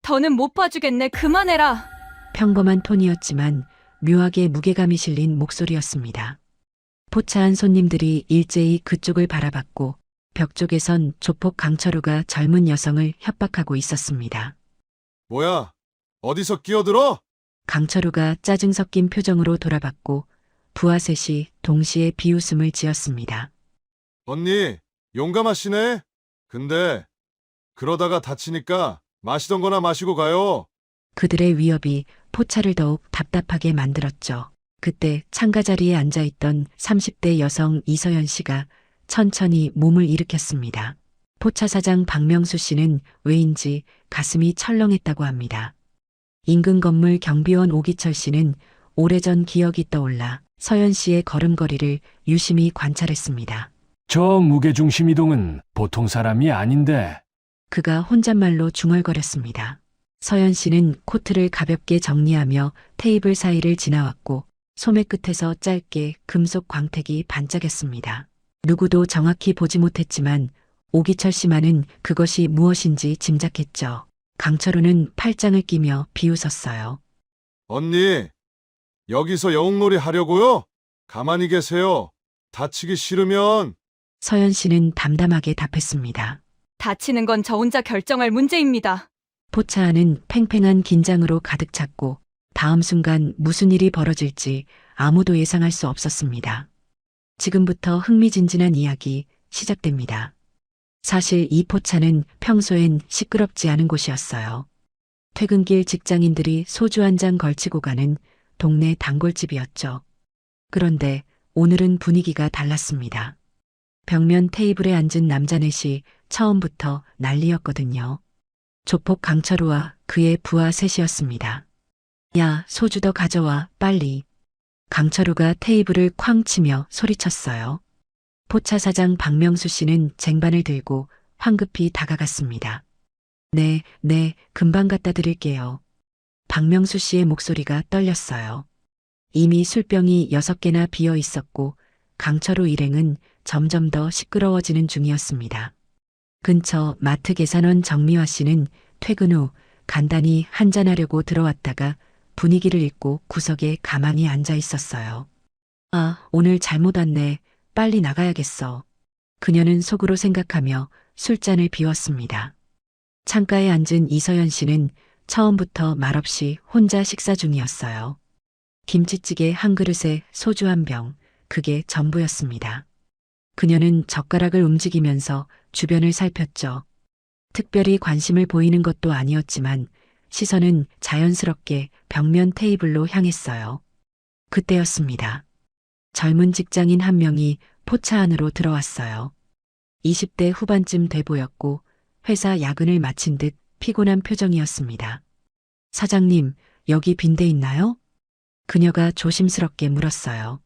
더는 못 봐주겠네. 그만해라. 평범한 톤이었지만 묘하게 무게감이 실린 목소리였습니다. 포차한 손님들이 일제히 그쪽을 바라봤고 벽 쪽에선 조폭 강철우가 젊은 여성을 협박하고 있었습니다. 뭐야? 어디서 끼어들어? 강철우가 짜증 섞인 표정으로 돌아봤고 부하 셋이 동시에 비웃음을 지었습니다. 언니, 용감하시네? 근데 그러다가 다치니까 마시던 거나 마시고 가요. 그들의 위협이 포차를 더욱 답답하게 만들었죠. 그때 창가 자리에 앉아있던 30대 여성 이서연 씨가 천천히 몸을 일으켰습니다. 포차 사장 박명수 씨는 왜인지 가슴이 철렁했다고 합니다. 인근 건물 경비원 오기철 씨는 오래전 기억이 떠올라 서연 씨의 걸음걸이를 유심히 관찰했습니다. 저 무게중심 이동은 보통 사람이 아닌데. 그가 혼잣말로 중얼거렸습니다. 서연 씨는 코트를 가볍게 정리하며 테이블 사이를 지나왔고 소매 끝에서 짧게 금속 광택이 반짝였습니다. 누구도 정확히 보지 못했지만 오기철 씨만은 그것이 무엇인지 짐작했죠. 강철우는 팔짱을 끼며 비웃었어요. 언니, 여기서 영웅놀이 하려고요? 가만히 계세요. 다치기 싫으면. 서연 씨는 담담하게 답했습니다. 다치는 건 저 혼자 결정할 문제입니다. 포차는 팽팽한 긴장으로 가득 찼고 다음 순간 무슨 일이 벌어질지 아무도 예상할 수 없었습니다. 지금부터 흥미진진한 이야기 시작됩니다. 사실 이 포차는 평소엔 시끄럽지 않은 곳이었어요. 퇴근길 직장인들이 소주 한 잔 걸치고 가는 동네 단골집이었죠. 그런데 오늘은 분위기가 달랐습니다. 벽면 테이블에 앉은 남자 넷이 처음부터 난리였거든요. 조폭 강철우와 그의 부하 셋이었습니다. 야, 소주 더 가져와, 빨리. 강철우가 테이블을 쾅 치며 소리쳤어요. 포차 사장 박명수 씨는 쟁반을 들고 황급히 다가갔습니다. 네, 금방 갖다 드릴게요. 박명수 씨의 목소리가 떨렸어요. 이미 술병이 6개나 비어 있었고 강철우 일행은 점점 더 시끄러워지는 중이었습니다. 근처 마트 계산원 정미화 씨는 퇴근 후 간단히 한잔하려고 들어왔다가 분위기를 읽고 구석에 가만히 앉아 있었어요. 아, 오늘 잘못 왔네. 빨리 나가야겠어. 그녀는 속으로 생각하며 술잔을 비웠습니다. 창가에 앉은 이서연 씨는 처음부터 말없이 혼자 식사 중이었어요. 김치찌개 한 그릇에 소주 한 병, 그게 전부였습니다. 그녀는 젓가락을 움직이면서 주변을 살폈죠. 특별히 관심을 보이는 것도 아니었지만 시선은 자연스럽게 벽면 테이블로 향했어요. 그때였습니다. 젊은 직장인 한 명이 포차 안으로 들어왔어요. 20대 후반쯤 돼 보였고 회사 야근을 마친 듯 피곤한 표정이었습니다. 사장님, 여기 빈대 있나요? 그녀가 조심스럽게 물었어요.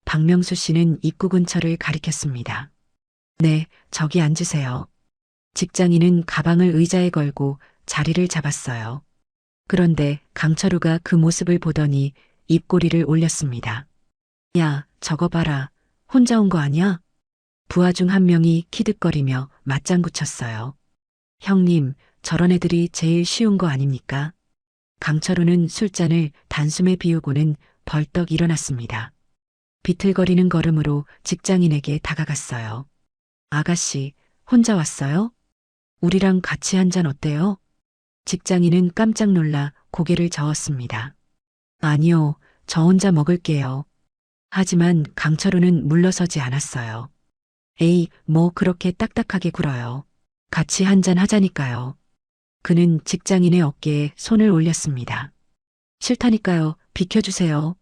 박명수 씨는 입구 근처를 가리켰습니다. 네, 저기 앉으세요. 직장인은 가방을 의자에 걸고 자리를 잡았어요. 그런데 강철우가 그 모습을 보더니 입꼬리를 올렸습니다. 야, 저거 봐라. 혼자 온 거 아니야? 부하 중 한 명이 키득거리며 맞장구 쳤어요. 형님, 저런 애들이 제일 쉬운 거 아닙니까? 강철우는 술잔을 단숨에 비우고는 벌떡 일어났습니다. 비틀거리는 걸음으로 직장인에게 다가갔어요. 아가씨, 혼자 왔어요? 우리랑 같이 한 잔 어때요? 직장인은 깜짝 놀라 고개를 저었습니다. 아니요, 저 혼자 먹을게요. 하지만 강철우는 물러서지 않았어요. 에이, 뭐 그렇게 딱딱하게 굴어요. 같이 한 잔 하자니까요. 그는 직장인의 어깨에 손을 올렸습니다. 싫다니까요, 비켜주세요.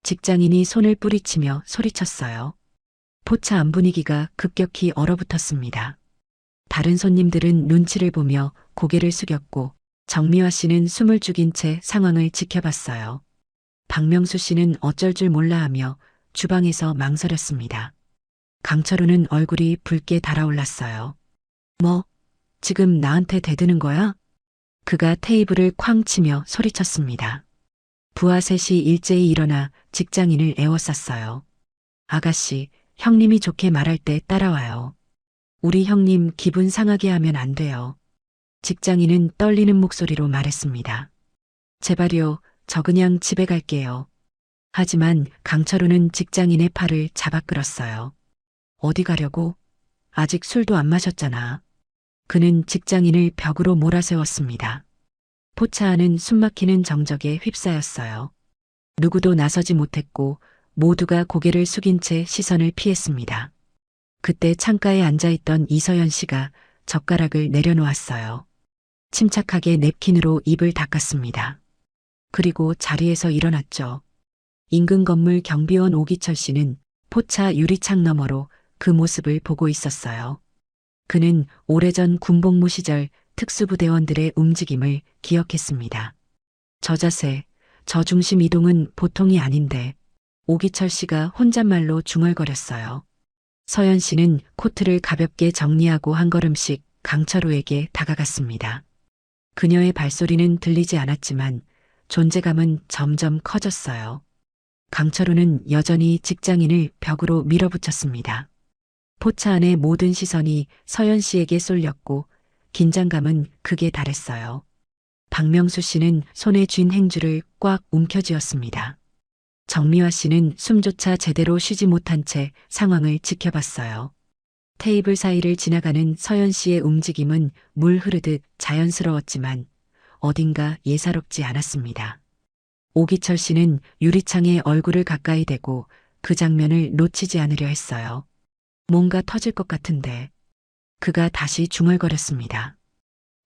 직장인이 손을 뿌리치며 소리쳤어요. 포차 안 분위기가 급격히 얼어붙었습니다. 다른 손님들은 눈치를 보며 고개를 숙였고 정미화 씨는 숨을 죽인 채 상황을 지켜봤어요. 박명수 씨는 어쩔 줄 몰라 하며 주방에서 망설였습니다. 강철우는 얼굴이 붉게 달아올랐어요. 뭐, 지금 나한테 대드는 거야? 그가 테이블을 쾅 치며 소리쳤습니다. 부하 셋이 일제히 일어나 직장인을 에워쌌어요. 아가씨, 형님이 좋게 말할 때 따라와요. 우리 형님 기분 상하게 하면 안 돼요. 직장인은 떨리는 목소리로 말했습니다. 제발요, 저 그냥 집에 갈게요. 하지만 강철우는 직장인의 팔을 잡아 끌었어요. 어디 가려고? 아직 술도 안 마셨잖아. 그는 직장인을 벽으로 몰아세웠습니다. 포차 안은 숨막히는 정적에 휩싸였어요. 누구도 나서지 못했고 모두가 고개를 숙인 채 시선을 피했습니다. 그때 창가에 앉아있던 이서연 씨가 젓가락을 내려놓았어요. 침착하게 냅킨으로 입을 닦았습니다. 그리고 자리에서 일어났죠. 인근 건물 경비원 오기철 씨는 포차 유리창 너머로 그 모습을 보고 있었어요. 그는 오래전 군복무 시절 특수부대원들의 움직임을 기억했습니다. 저 자세, 저 중심 이동은 보통이 아닌데 오기철 씨가 혼잣말로 중얼거렸어요. 서연 씨는 코트를 가볍게 정리하고 한 걸음씩 강철우에게 다가갔습니다. 그녀의 발소리는 들리지 않았지만 존재감은 점점 커졌어요. 강철우는 여전히 직장인을 벽으로 밀어붙였습니다. 포차 안의 모든 시선이 서연 씨에게 쏠렸고 긴장감은 극에 달했어요. 박명수 씨는 손에 쥔 행주를 꽉 움켜쥐었습니다. 정미화 씨는 숨조차 제대로 쉬지 못한 채 상황을 지켜봤어요. 테이블 사이를 지나가는 서연 씨의 움직임은 물 흐르듯 자연스러웠지만 어딘가 예사롭지 않았습니다. 오기철 씨는 유리창에 얼굴을 가까이 대고 그 장면을 놓치지 않으려 했어요. 뭔가 터질 것 같은데 그가 다시 중얼거렸습니다.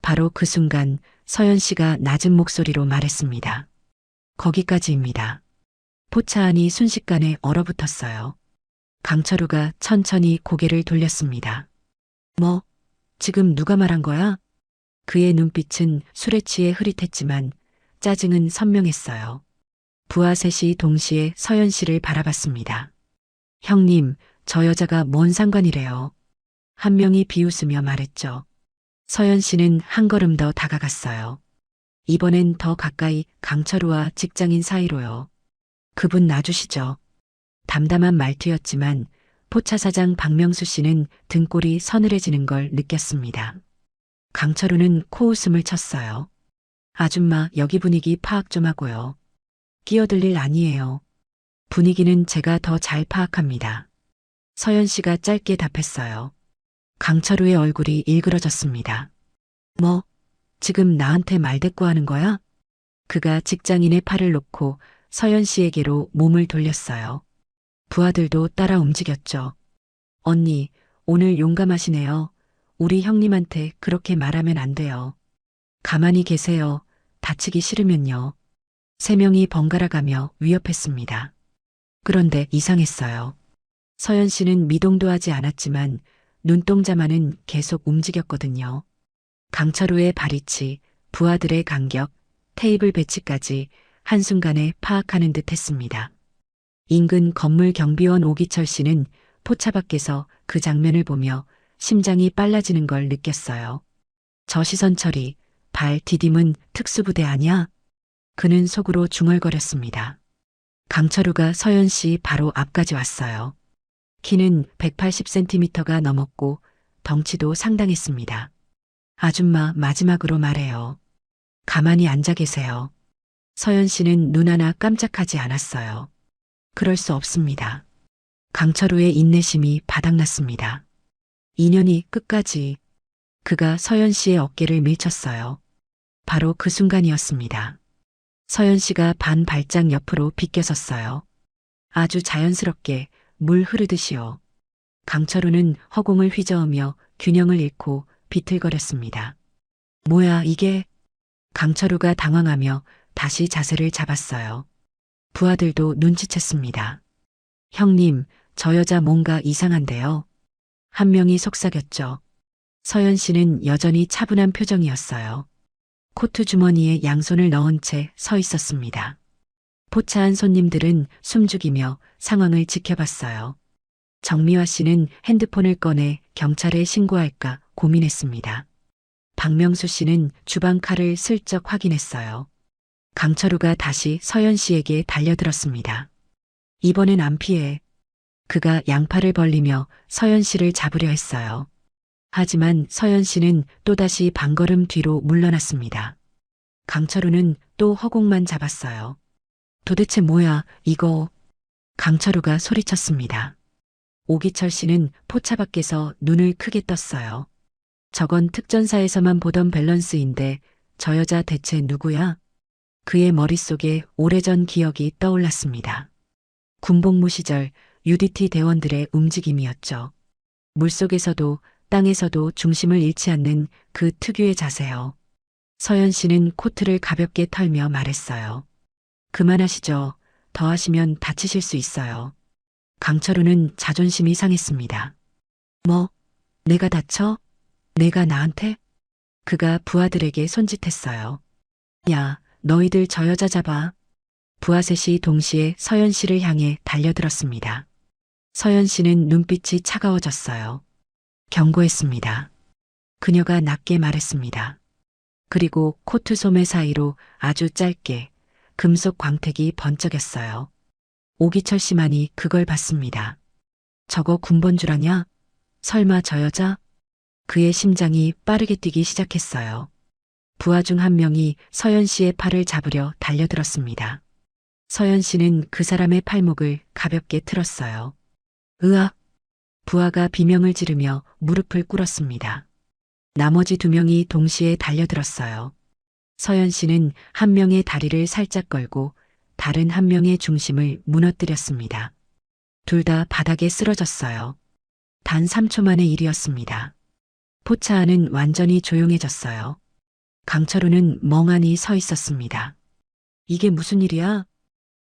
바로 그 순간 서연 씨가 낮은 목소리로 말했습니다. 거기까지입니다. 포차 안이 순식간에 얼어붙었어요. 강철우가 천천히 고개를 돌렸습니다. 뭐, 지금 누가 말한 거야? 그의 눈빛은 술에 취해 흐릿했지만 짜증은 선명했어요. 부하 셋이 동시에 서연 씨를 바라봤습니다. 형님, 저 여자가 뭔 상관이래요. 한 명이 비웃으며 말했죠. 서연 씨는 한 걸음 더 다가갔어요. 이번엔 더 가까이 강철우와 직장인 사이로요. 그분 놔주시죠. 담담한 말투였지만 포차 사장 박명수 씨는 등골이 서늘해지는 걸 느꼈습니다. 강철우는 코웃음을 쳤어요. 아줌마, 여기 분위기 파악 좀 하고요. 끼어들 일 아니에요. 분위기는 제가 더 잘 파악합니다. 서연 씨가 짧게 답했어요. 강철우의 얼굴이 일그러졌습니다. 뭐, 지금 나한테 말대꾸하는 거야? 그가 직장인의 팔을 놓고 서연 씨에게로 몸을 돌렸어요. 부하들도 따라 움직였죠. 언니, 오늘 용감하시네요. 우리 형님한테 그렇게 말하면 안 돼요. 가만히 계세요. 다치기 싫으면요. 세 명이 번갈아가며 위협했습니다. 그런데 이상했어요. 서연 씨는 미동도 하지 않았지만 눈동자만은 계속 움직였거든요. 강철우의 발위치, 부하들의 간격, 테이블 배치까지 한순간에 파악하는 듯 했습니다. 인근 건물 경비원 오기철 씨는 포차 밖에서 그 장면을 보며 심장이 빨라지는 걸 느꼈어요. 저 시선 처리, 발 디딤은 특수부대 아니야? 그는 속으로 중얼거렸습니다. 강철우가 서연 씨 바로 앞까지 왔어요. 키는 180cm가 넘었고 덩치도 상당했습니다. 아줌마, 마지막으로 말해요. 가만히 앉아 계세요. 서연 씨는 눈 하나 깜짝하지 않았어요. 그럴 수 없습니다. 강철우의 인내심이 바닥났습니다. 인연이 끝까지. 그가 서연 씨의 어깨를 밀쳤어요. 바로 그 순간이었습니다. 서연 씨가 반 발짝 옆으로 비껴섰어요. 아주 자연스럽게 물 흐르듯이요. 강철우는 허공을 휘저으며 균형을 잃고 비틀거렸습니다. 뭐야 이게? 강철우가 당황하며 다시 자세를 잡았어요. 부하들도 눈치챘습니다. 형님, 저 여자 뭔가 이상한데요. 한 명이 속삭였죠. 서연 씨는 여전히 차분한 표정이었어요. 코트 주머니에 양손을 넣은 채 서 있었습니다. 포차한 손님들은 숨죽이며 상황을 지켜봤어요. 정미화 씨는 핸드폰을 꺼내 경찰에 신고할까 고민했습니다. 박명수 씨는 주방 칼을 슬쩍 확인했어요. 강철우가 다시 서연 씨에게 달려들었습니다. 이번엔 안 피해. 그가 양팔을 벌리며 서연 씨를 잡으려 했어요. 하지만 서연 씨는 또다시 반걸음 뒤로 물러났습니다. 강철우는 또 허공만 잡았어요. 도대체 뭐야, 이거. 강철우가 소리쳤습니다. 오기철 씨는 포차 밖에서 눈을 크게 떴어요. 저건 특전사에서만 보던 밸런스인데 저 여자 대체 누구야? 그의 머릿속에 오래전 기억이 떠올랐습니다. 군복무 시절 UDT 대원들의 움직임이었죠. 물속에서도 땅에서도 중심을 잃지 않는 그 특유의 자세요. 서연 씨는 코트를 가볍게 털며 말했어요. 그만하시죠. 더 하시면 다치실 수 있어요. 강철우는 자존심이 상했습니다. 뭐? 내가 다쳐? 내가 나한테? 그가 부하들에게 손짓했어요. 야, 너희들 저 여자 잡아. 부하 셋이 동시에 서연 씨를 향해 달려들었습니다. 서연 씨는 눈빛이 차가워졌어요. 경고했습니다. 그녀가 낮게 말했습니다. 그리고 코트 소매 사이로 아주 짧게 금속 광택이 번쩍였어요. 오기철 씨만이 그걸 봤습니다. 저거 군번줄 아냐? 설마 저 여자? 그의 심장이 빠르게 뛰기 시작했어요. 부하 중 한 명이 서연 씨의 팔을 잡으려 달려들었습니다. 서연 씨는 그 사람의 팔목을 가볍게 틀었어요. 으악! 부하가 비명을 지르며 무릎을 꿇었습니다. 나머지 두 명이 동시에 달려들었어요. 서연 씨는 한 명의 다리를 살짝 걸고 다른 한 명의 중심을 무너뜨렸습니다. 둘 다 바닥에 쓰러졌어요. 단 3초 만의 일이었습니다. 포차 안은 완전히 조용해졌어요. 강철우는 멍하니 서 있었습니다. 이게 무슨 일이야?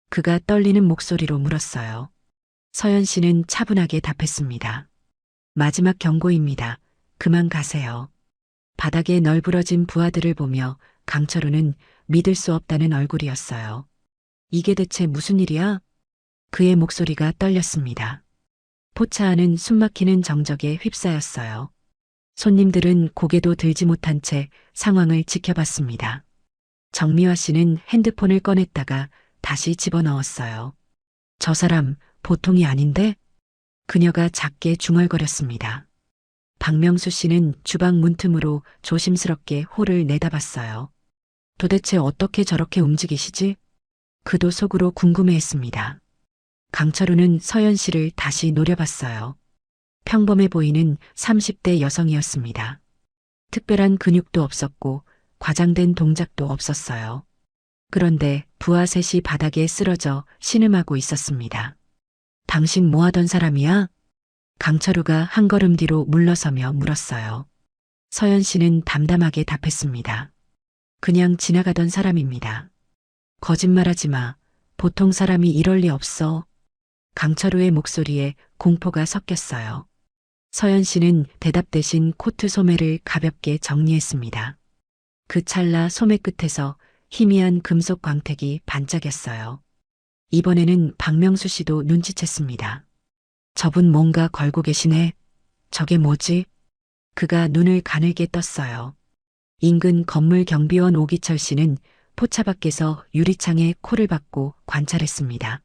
그가 떨리는 목소리로 물었어요. 서연 씨는 차분하게 답했습니다. 마지막 경고입니다. 그만 가세요. 바닥에 널브러진 부하들을 보며 강철우는 믿을 수 없다는 얼굴이었어요. 이게 대체 무슨 일이야? 그의 목소리가 떨렸습니다. 포차 안은 숨막히는 정적에 휩싸였어요. 손님들은 고개도 들지 못한 채 상황을 지켜봤습니다. 정미화 씨는 핸드폰을 꺼냈다가 다시 집어넣었어요. 저 사람 보통이 아닌데? 그녀가 작게 중얼거렸습니다. 박명수 씨는 주방 문틈으로 조심스럽게 홀을 내다봤어요. 도대체 어떻게 저렇게 움직이시지? 그도 속으로 궁금해했습니다. 강철우는 서연 씨를 다시 노려봤어요. 평범해 보이는 30대 여성이었습니다. 특별한 근육도 없었고 과장된 동작도 없었어요. 그런데 부하 셋이 바닥에 쓰러져 신음하고 있었습니다. 당신 뭐 하던 사람이야? 강철우가 한 걸음 뒤로 물러서며 물었어요. 서연 씨는 담담하게 답했습니다. 그냥 지나가던 사람입니다. 거짓말하지 마. 보통 사람이 이럴 리 없어. 강철우의 목소리에 공포가 섞였어요. 서연 씨는 대답 대신 코트 소매를 가볍게 정리했습니다. 그 찰나 소매 끝에서 희미한 금속 광택이 반짝였어요. 이번에는 박명수 씨도 눈치챘습니다. 저분 뭔가 걸고 계시네. 저게 뭐지? 그가 눈을 가늘게 떴어요. 인근 건물 경비원 오기철 씨는 포차 밖에서 유리창에 코를 박고 관찰했습니다.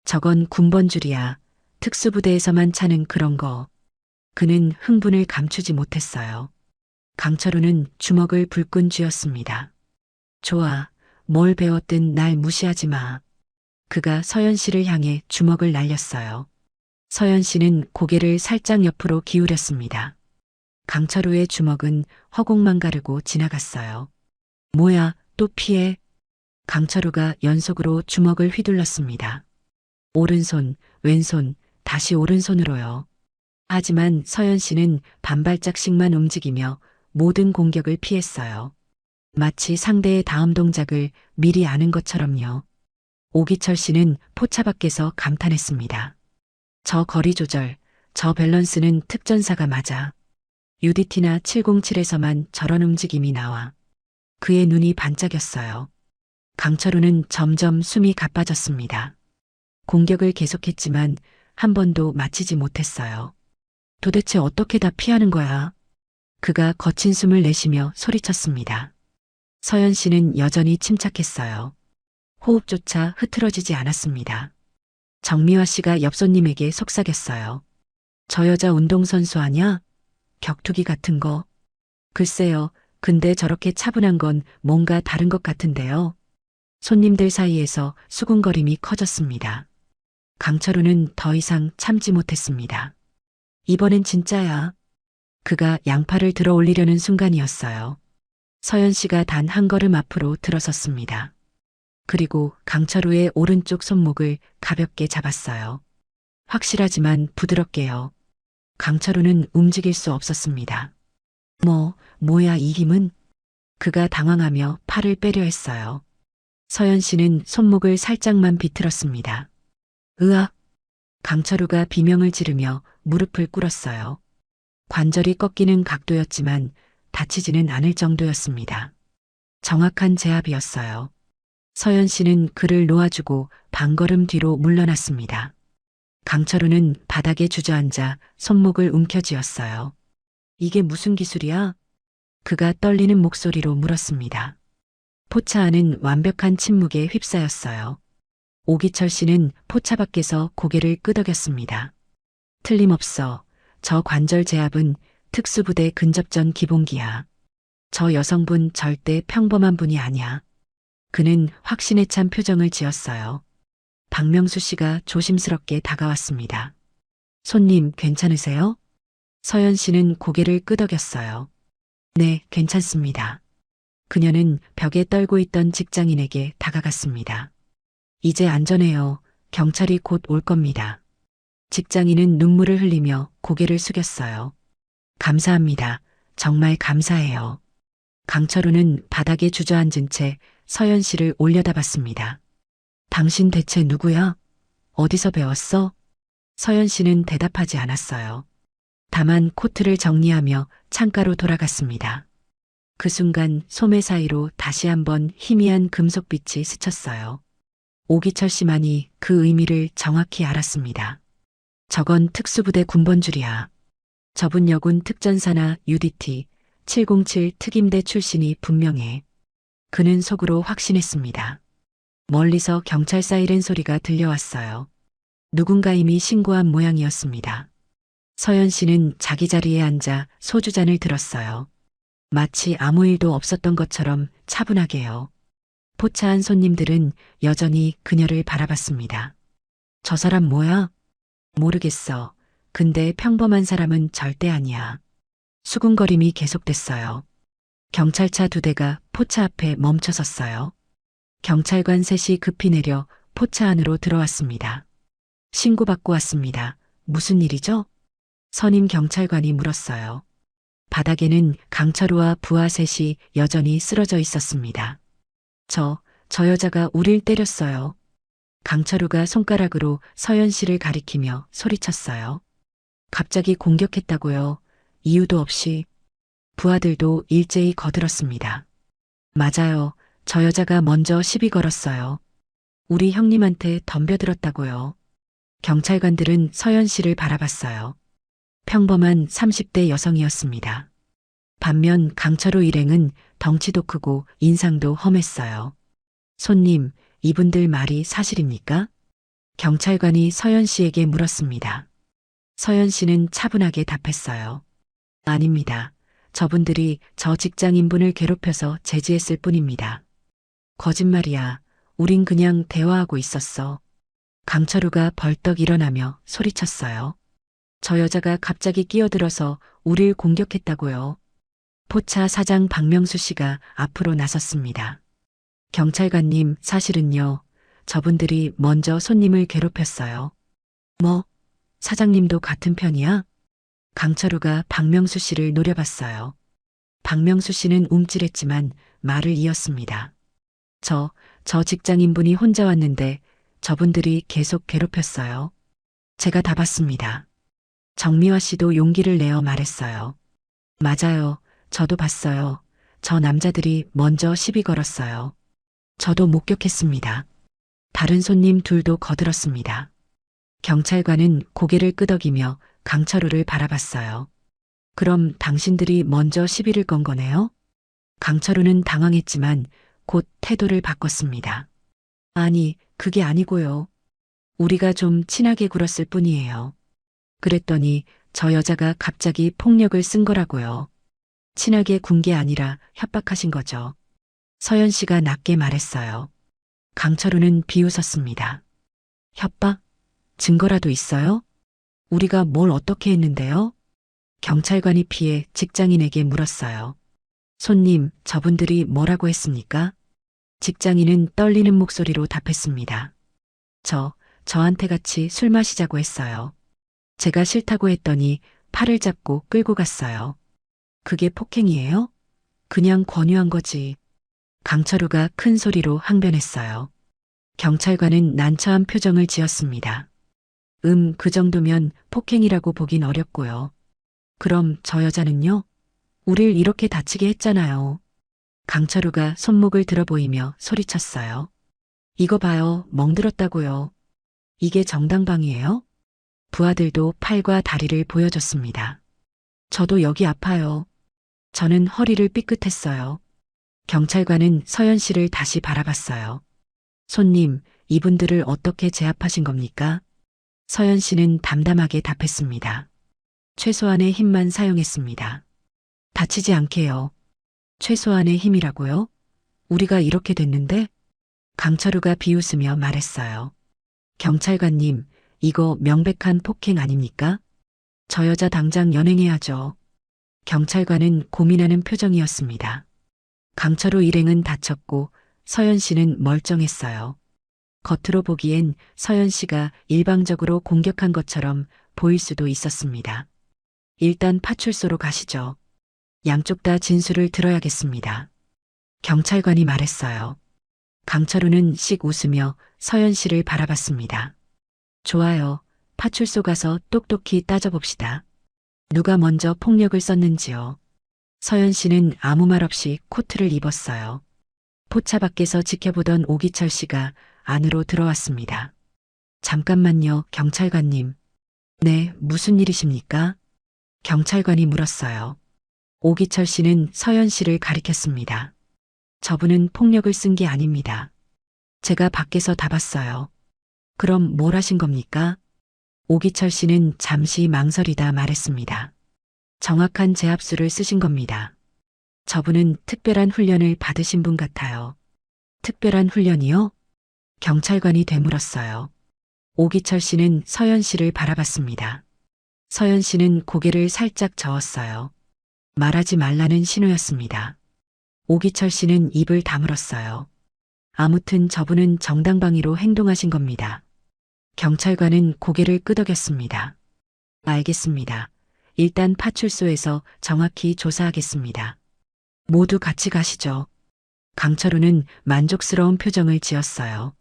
저건 군번줄이야. 특수부대에서만 차는 그런 거. 그는 흥분을 감추지 못했어요. 강철우는 주먹을 불끈 쥐었습니다. 좋아. 뭘 배웠든 날 무시하지 마. 그가 서연 씨를 향해 주먹을 날렸어요. 서연 씨는 고개를 살짝 옆으로 기울였습니다. 강철우의 주먹은 허공만 가르고 지나갔어요. 뭐야, 또 피해? 강철우가 연속으로 주먹을 휘둘렀습니다. 오른손, 왼손, 다시 오른손으로요. 하지만 서연 씨는 반발짝씩만 움직이며 모든 공격을 피했어요. 마치 상대의 다음 동작을 미리 아는 것처럼요. 오기철 씨는 포차 밖에서 감탄했습니다. 저 거리 조절, 저 밸런스는 특전사가 맞아. UDT나 707에서만 저런 움직임이 나와. 그의 눈이 반짝였어요. 강철우는 점점 숨이 가빠졌습니다. 공격을 계속했지만 한 번도 맞히지 못했어요. 도대체 어떻게 다 피하는 거야? 그가 거친 숨을 내쉬며 소리쳤습니다. 서연 씨는 여전히 침착했어요. 호흡조차 흐트러지지 않았습니다. 정미화 씨가 옆 손님에게 속삭였어요. 저 여자 운동선수 아냐? 격투기 같은 거. 글쎄요. 근데 저렇게 차분한 건 뭔가 다른 것 같은데요. 손님들 사이에서 수군거림이 커졌습니다. 강철우는 더 이상 참지 못했습니다. 이번엔 진짜야. 그가 양팔을 들어 올리려는 순간이었어요. 서연 씨가 단 한 걸음 앞으로 들어섰습니다. 그리고 강철우의 오른쪽 손목을 가볍게 잡았어요. 확실하지만 부드럽게요. 강철우는 움직일 수 없었습니다. 뭐야 이 힘은? 그가 당황하며 팔을 빼려 했어요. 서연 씨는 손목을 살짝만 비틀었습니다. 으악! 강철우가 비명을 지르며 무릎을 꿇었어요. 관절이 꺾이는 각도였지만 다치지는 않을 정도였습니다. 정확한 제압이었어요. 서연 씨는 그를 놓아주고 반걸음 뒤로 물러났습니다. 강철우는 바닥에 주저앉아 손목을 움켜쥐었어요. 이게 무슨 기술이야? 그가 떨리는 목소리로 물었습니다. 포차 안은 완벽한 침묵에 휩싸였어요. 오기철 씨는 포차 밖에서 고개를 끄덕였습니다. 틀림없어. 저 관절 제압은 특수부대 근접전 기본기야. 저 여성분 절대 평범한 분이 아니야. 그는 확신에 찬 표정을 지었어요. 박명수 씨가 조심스럽게 다가왔습니다. 손님 괜찮으세요? 서연 씨는 고개를 끄덕였어요. 네, 괜찮습니다. 그녀는 벽에 떨고 있던 직장인에게 다가갔습니다. 이제 안전해요. 경찰이 곧 올 겁니다. 직장인은 눈물을 흘리며 고개를 숙였어요. 감사합니다. 정말 감사해요. 강철우는 바닥에 주저앉은 채 서연 씨를 올려다봤습니다. 당신 대체 누구야? 어디서 배웠어? 서연 씨는 대답하지 않았어요. 다만 코트를 정리하며 창가로 돌아갔습니다. 그 순간 소매 사이로 다시 한번 희미한 금속빛이 스쳤어요. 오기철 씨만이 그 의미를 정확히 알았습니다. 저건 특수부대 군번줄이야. 저분 여군 특전사나 UDT 707 특임대 출신이 분명해. 그는 속으로 확신했습니다. 멀리서 경찰 사이렌 소리가 들려왔어요. 누군가 이미 신고한 모양이었습니다. 서연 씨는 자기 자리에 앉아 소주잔을 들었어요. 마치 아무 일도 없었던 것처럼 차분하게요. 포차한 손님들은 여전히 그녀를 바라봤습니다. 저 사람 뭐야? 모르겠어. 근데 평범한 사람은 절대 아니야. 수군거림이 계속됐어요. 경찰차 2대가 포차 앞에 멈춰섰어요. 경찰관 셋이 급히 내려 포차 안으로 들어왔습니다. 신고받고 왔습니다. 무슨 일이죠? 선임 경찰관이 물었어요. 바닥에는 강철우와 부하 셋이 여전히 쓰러져 있었습니다. 저 여자가 우릴 때렸어요. 강철우가 손가락으로 서연 씨를 가리키며 소리쳤어요. 갑자기 공격했다고요. 이유도 없이. 부하들도 일제히 거들었습니다. 맞아요. 저 여자가 먼저 시비 걸었어요. 우리 형님한테 덤벼들었다고요. 경찰관들은 서연 씨를 바라봤어요. 평범한 30대 여성이었습니다. 반면 강철우 일행은 덩치도 크고 인상도 험했어요. 손님, 이분들 말이 사실입니까? 경찰관이 서연 씨에게 물었습니다. 서연 씨는 차분하게 답했어요. 아닙니다. 저분들이 저 직장인분을 괴롭혀서 제지했을 뿐입니다. 거짓말이야. 우린 그냥 대화하고 있었어. 강철우가 벌떡 일어나며 소리쳤어요. 저 여자가 갑자기 끼어들어서 우릴 공격했다고요. 포차 사장 박명수 씨가 앞으로 나섰습니다. 경찰관님, 사실은요. 저분들이 먼저 손님을 괴롭혔어요. 뭐? 사장님도 같은 편이야? 강철우가 박명수 씨를 노려봤어요. 박명수 씨는 움찔했지만 말을 이었습니다. 저 직장인분이 혼자 왔는데 저분들이 계속 괴롭혔어요. 제가 다 봤습니다. 정미화 씨도 용기를 내어 말했어요. 맞아요. 저도 봤어요. 저 남자들이 먼저 시비 걸었어요. 저도 목격했습니다. 다른 손님 둘도 거들었습니다. 경찰관은 고개를 끄덕이며 강철우를 바라봤어요. 그럼 당신들이 먼저 시비를 건 거네요? 강철우는 당황했지만 곧 태도를 바꿨습니다. 아니, 그게 아니고요. 우리가 좀 친하게 굴었을 뿐이에요. 그랬더니 저 여자가 갑자기 폭력을 쓴 거라고요. 친하게 군 게 아니라 협박하신 거죠. 서연 씨가 낮게 말했어요. 강철우는 비웃었습니다. 협박? 증거라도 있어요? 우리가 뭘 어떻게 했는데요? 경찰관이 피해 직장인에게 물었어요. 손님, 저분들이 뭐라고 했습니까? 직장인은 떨리는 목소리로 답했습니다. 저한테 같이 술 마시자고 했어요. 제가 싫다고 했더니 팔을 잡고 끌고 갔어요. 그게 폭행이에요? 그냥 권유한 거지. 강철우가 큰 소리로 항변했어요. 경찰관은 난처한 표정을 지었습니다. 그 정도면 폭행이라고 보긴 어렵고요. 그럼 저 여자는요? 우릴 이렇게 다치게 했잖아요. 강철우가 손목을 들어 보이며 소리쳤어요. 이거 봐요, 멍들었다고요. 이게 정당방위예요? 부하들도 팔과 다리를 보여줬습니다. 저도 여기 아파요. 저는 허리를 삐끗했어요. 경찰관은 서연 씨를 다시 바라봤어요. 손님, 이분들을 어떻게 제압하신 겁니까? 서연 씨는 담담하게 답했습니다. 최소한의 힘만 사용했습니다. 다치지 않게요. 최소한의 힘이라고요? 우리가 이렇게 됐는데? 강철우가 비웃으며 말했어요. 경찰관님, 이거 명백한 폭행 아닙니까? 저 여자 당장 연행해야죠. 경찰관은 고민하는 표정이었습니다. 강철우 일행은 다쳤고 서연 씨는 멀쩡했어요. 겉으로 보기엔 서연 씨가 일방적으로 공격한 것처럼 보일 수도 있었습니다. 일단 파출소로 가시죠. 양쪽 다 진술을 들어야겠습니다. 경찰관이 말했어요. 강철우는 씩 웃으며 서연 씨를 바라봤습니다. 좋아요. 파출소 가서 똑똑히 따져봅시다. 누가 먼저 폭력을 썼는지요. 서연 씨는 아무 말 없이 코트를 입었어요. 포차 밖에서 지켜보던 오기철 씨가 안으로 들어왔습니다. 잠깐만요, 경찰관님. 네, 무슨 일이십니까? 경찰관이 물었어요. 오기철 씨는 서연 씨를 가리켰습니다. 저분은 폭력을 쓴 게 아닙니다. 제가 밖에서 다 봤어요. 그럼 뭘 하신 겁니까? 오기철 씨는 잠시 망설이다 말했습니다. 정확한 제압수를 쓰신 겁니다. 저분은 특별한 훈련을 받으신 분 같아요. 특별한 훈련이요? 경찰관이 되물었어요. 오기철 씨는 서연 씨를 바라봤습니다. 서연 씨는 고개를 살짝 저었어요. 말하지 말라는 신호였습니다. 오기철 씨는 입을 다물었어요. 아무튼 저분은 정당방위로 행동하신 겁니다. 경찰관은 고개를 끄덕였습니다. 알겠습니다. 일단 파출소에서 정확히 조사하겠습니다. 모두 같이 가시죠. 강철우는 만족스러운 표정을 지었어요.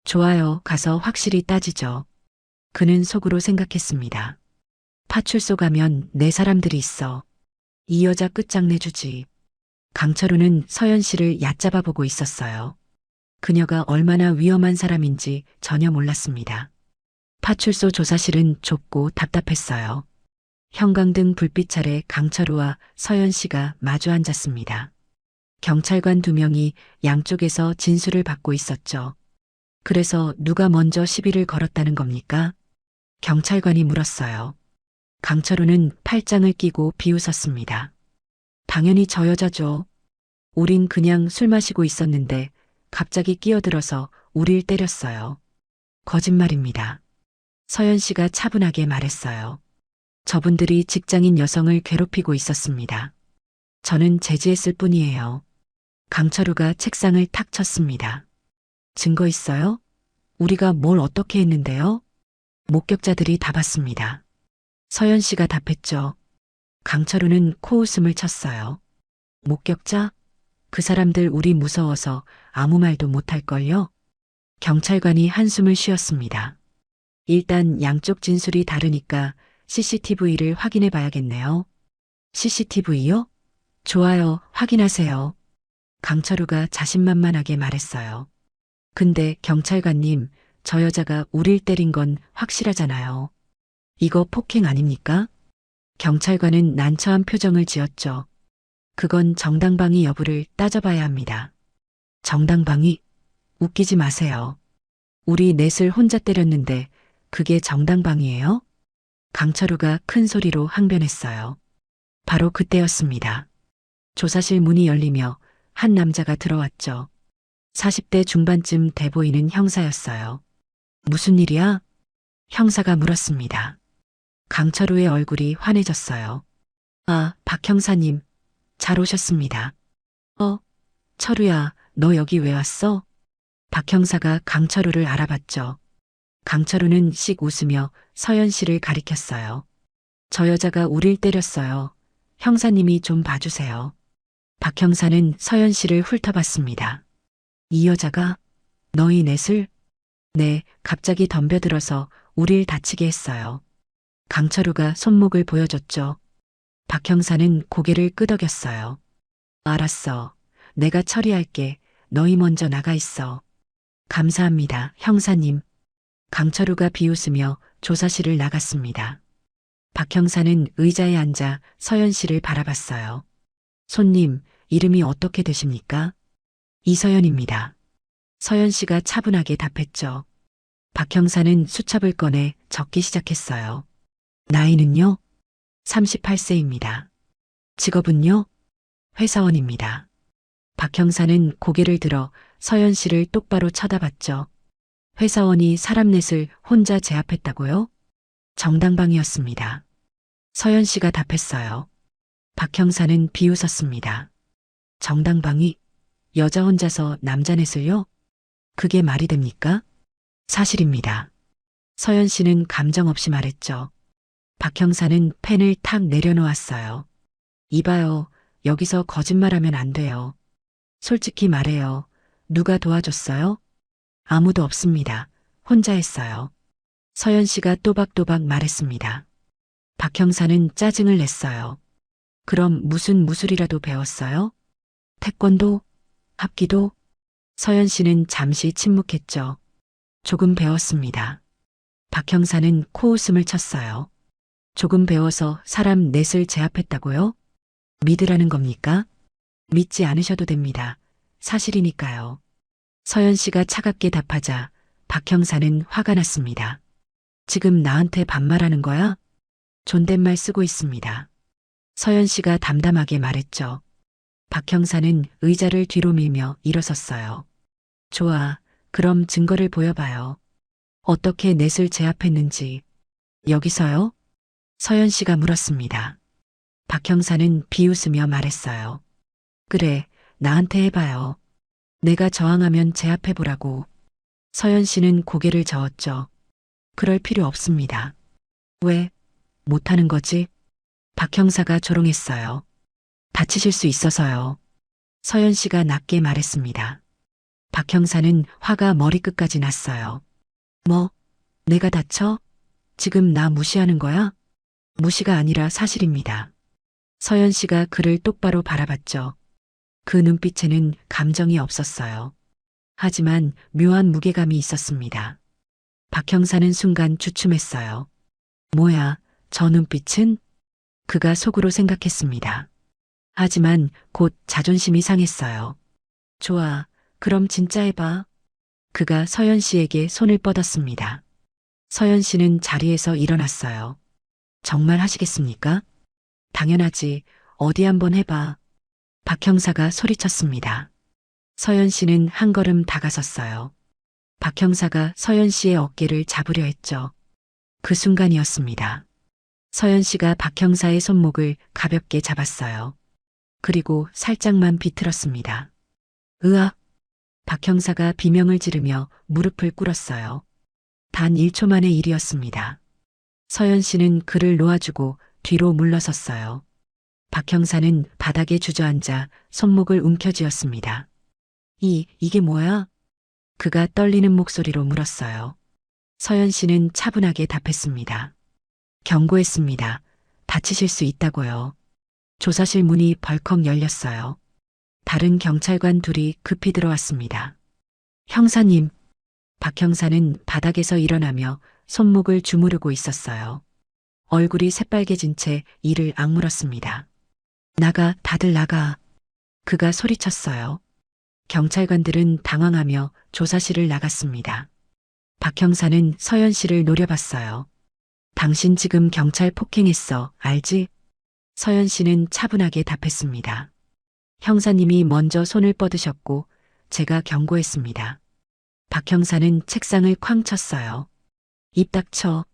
좋아요, 가서 확실히 따지죠. 그는 속으로 생각했습니다. 파출소 가면 내 사람들이 있어. 이 여자 끝장내주지. 강철우는 서연 씨를 얕잡아 보고 있었어요. 그녀가 얼마나 위험한 사람인지 전혀 몰랐습니다. 파출소 조사실은 좁고 답답했어요. 형광등 불빛 아래 강철우와 서연 씨가 마주 앉았습니다. 경찰관 2명이 양쪽에서 진술을 받고 있었죠. 그래서 누가 먼저 시비를 걸었다는 겁니까? 경찰관이 물었어요. 강철우는 팔짱을 끼고 비웃었습니다. 당연히 저 여자죠. 우린 그냥 술 마시고 있었는데 갑자기 끼어들어서 우릴 때렸어요. 거짓말입니다. 서연 씨가 차분하게 말했어요. 저분들이 직장인 여성을 괴롭히고 있었습니다. 저는 제지했을 뿐이에요. 강철우가 책상을 탁 쳤습니다. 증거 있어요? 우리가 뭘 어떻게 했는데요? 목격자들이 다 봤습니다. 서연 씨가 답했죠. 강철우는 코웃음을 쳤어요. 목격자? 그 사람들 우리 무서워서 아무 말도 못할걸요? 경찰관이 한숨을 쉬었습니다. 일단 양쪽 진술이 다르니까 CCTV를 확인해 봐야겠네요. CCTV요? 좋아요, 확인하세요. 강철우가 자신만만하게 말했어요. 근데 경찰관님, 저 여자가 우릴 때린 건 확실하잖아요. 이거 폭행 아닙니까? 경찰관은 난처한 표정을 지었죠. 그건 정당방위 여부를 따져봐야 합니다. 정당방위? 웃기지 마세요. 우리 넷을 혼자 때렸는데 그게 정당방위예요? 강철우가 큰 소리로 항변했어요. 바로 그때였습니다. 조사실 문이 열리며 한 남자가 들어왔죠. 40대 중반쯤 돼 보이는 형사였어요. 무슨 일이야? 형사가 물었습니다. 강철우의 얼굴이 환해졌어요. 아, 박 형사님, 잘 오셨습니다. 철우야, 너 여기 왜 왔어? 박 형사가 강철우를 알아봤죠. 강철우는 씩 웃으며 서연 씨를 가리켰어요. 저 여자가 우릴 때렸어요. 형사님이 좀 봐주세요. 박 형사는 서연 씨를 훑어봤습니다. 이 여자가 너희 넷을? 네, 갑자기 덤벼들어서 우릴 다치게 했어요. 강철우가 손목을 보여줬죠. 박 형사는 고개를 끄덕였어요. 알았어. 내가 처리할게. 너희 먼저 나가 있어. 감사합니다, 형사님. 강철우가 비웃으며 조사실을 나갔습니다. 박 형사는 의자에 앉아 서연 씨를 바라봤어요. 손님, 이름이 어떻게 되십니까? 이서연입니다. 서연 씨가 차분하게 답했죠. 박 형사는 수첩을 꺼내 적기 시작했어요. 나이는요? 38세입니다. 직업은요? 회사원입니다. 박 형사는 고개를 들어 서연 씨를 똑바로 쳐다봤죠. 회사원이 사람 넷을 혼자 제압했다고요? 정당방위였습니다. 서연 씨가 답했어요. 박 형사는 비웃었습니다. 정당방위? 여자 혼자서 남자 넷을요? 그게 말이 됩니까? 사실입니다. 서연 씨는 감정 없이 말했죠. 박 형사는 펜을 탁 내려놓았어요. 이봐요, 여기서 거짓말하면 안 돼요. 솔직히 말해요. 누가 도와줬어요? 아무도 없습니다. 혼자 했어요. 서연 씨가 또박또박 말했습니다. 박 형사는 짜증을 냈어요. 그럼 무슨 무술이라도 배웠어요? 태권도? 합기도? 서연 씨는 잠시 침묵했죠. 조금 배웠습니다. 박 형사는 코웃음을 쳤어요. 조금 배워서 사람 넷을 제압했다고요? 믿으라는 겁니까? 믿지 않으셔도 됩니다. 사실이니까요. 서연 씨가 차갑게 답하자 박 형사는 화가 났습니다. 지금 나한테 반말하는 거야? 존댓말 쓰고 있습니다. 서연 씨가 담담하게 말했죠. 박 형사는 의자를 뒤로 밀며 일어섰어요. 좋아, 그럼 증거를 보여봐요. 어떻게 넷을 제압했는지. 여기서요? 서연 씨가 물었습니다. 박 형사는 비웃으며 말했어요. 그래, 나한테 해봐요. 내가 저항하면 제압해보라고. 서연 씨는 고개를 저었죠. 그럴 필요 없습니다. 왜? 못하는 거지? 박 형사가 조롱했어요. 다치실 수 있어서요. 서연 씨가 낮게 말했습니다. 박 형사는 화가 머리끝까지 났어요. 뭐? 내가 다쳐? 지금 나 무시하는 거야? 무시가 아니라 사실입니다. 서연 씨가 그를 똑바로 바라봤죠. 그 눈빛에는 감정이 없었어요. 하지만 묘한 무게감이 있었습니다. 박 형사는 순간 주춤했어요. 뭐야, 저 눈빛은? 그가 속으로 생각했습니다. 하지만 곧 자존심이 상했어요. 좋아, 그럼 진짜 해봐. 그가 서연 씨에게 손을 뻗었습니다. 서연 씨는 자리에서 일어났어요. 정말 하시겠습니까? 당연하지. 어디 한번 해봐. 박 형사가 소리쳤습니다. 서연 씨는 한 걸음 다가섰어요. 박 형사가 서연 씨의 어깨를 잡으려 했죠. 그 순간이었습니다. 서연 씨가 박 형사의 손목을 가볍게 잡았어요. 그리고 살짝만 비틀었습니다. 으악! 박 형사가 비명을 지르며 무릎을 꿇었어요. 단 1초 만의 일이었습니다. 서연 씨는 그를 놓아주고 뒤로 물러섰어요. 박 형사는 바닥에 주저앉아 손목을 움켜쥐었습니다. 이게 뭐야? 그가 떨리는 목소리로 물었어요. 서연 씨는 차분하게 답했습니다. 경고했습니다. 다치실 수 있다고요. 조사실 문이 벌컥 열렸어요. 다른 경찰관 둘이 급히 들어왔습니다. 형사님. 박 형사는 바닥에서 일어나며 손목을 주무르고 있었어요. 얼굴이 새빨개진 채 이를 악물었습니다. 나가, 다들 나가. 그가 소리쳤어요. 경찰관들은 당황하며 조사실을 나갔습니다. 박 형사는 서연 씨를 노려봤어요. 당신 지금 경찰 폭행했어. 알지? 서연 씨는 차분하게 답했습니다. 형사님이 먼저 손을 뻗으셨고 제가 경고했습니다. 박 형사는 책상을 쾅 쳤어요. 입 닥쳐.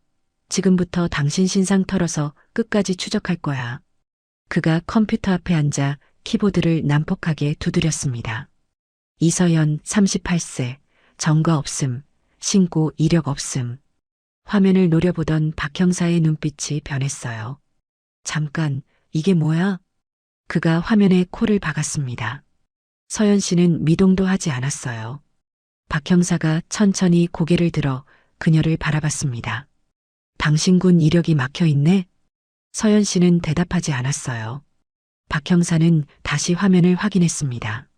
지금부터 당신 신상 털어서 끝까지 추적할 거야. 그가 컴퓨터 앞에 앉아 키보드를 난폭하게 두드렸습니다. 이서연 38세, 전과 없음, 신고 이력 없음. 화면을 노려보던 박 형사의 눈빛이 변했어요. 잠깐, 이게 뭐야? 그가 화면에 코를 박았습니다. 서연 씨는 미동도 하지 않았어요. 박 형사가 천천히 고개를 들어 그녀를 바라봤습니다. 당신 군 이력이 막혀 있네? 서연 씨는 대답하지 않았어요. 박 형사는 다시 화면을 확인했습니다.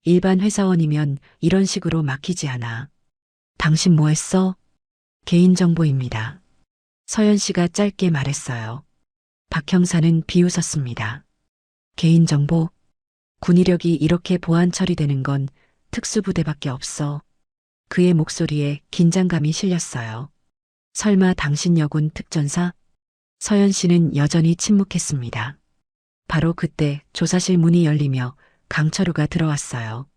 일반 회사원이면 이런 식으로 막히지 않아. 당신 뭐 했어? 개인정보입니다. 서연 씨가 짧게 말했어요. 박 형사는 비웃었습니다. 개인정보? 군 이력이 이렇게 보안 처리되는 건 특수부대밖에 없어. 그의 목소리에 긴장감이 실렸어요. 설마 당신 여군 특전사? 서연 씨는 여전히 침묵했습니다. 바로 그때 조사실 문이 열리며 강철우가 들어왔어요.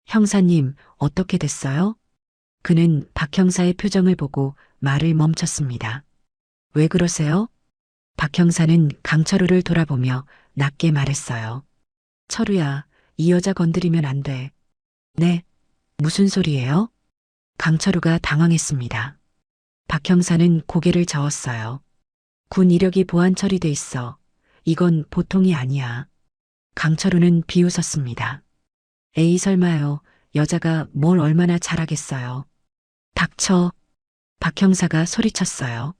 형사님, 어떻게 됐어요? 그는 박 형사의 표정을 보고 말을 멈췄습니다. 왜 그러세요? 박 형사는 강철우를 돌아보며 낮게 말했어요. 철우야, 이 여자 건드리면 안 돼. 네, 무슨 소리예요? 강철우가 당황했습니다. 박 형사는 고개를 저었어요. 군 이력이 보안 처리돼 있어. 이건 보통이 아니야. 강철우는 비웃었습니다. 에이 설마요. 여자가 뭘 얼마나 잘하겠어요. 닥쳐. 박 형사가 소리쳤어요.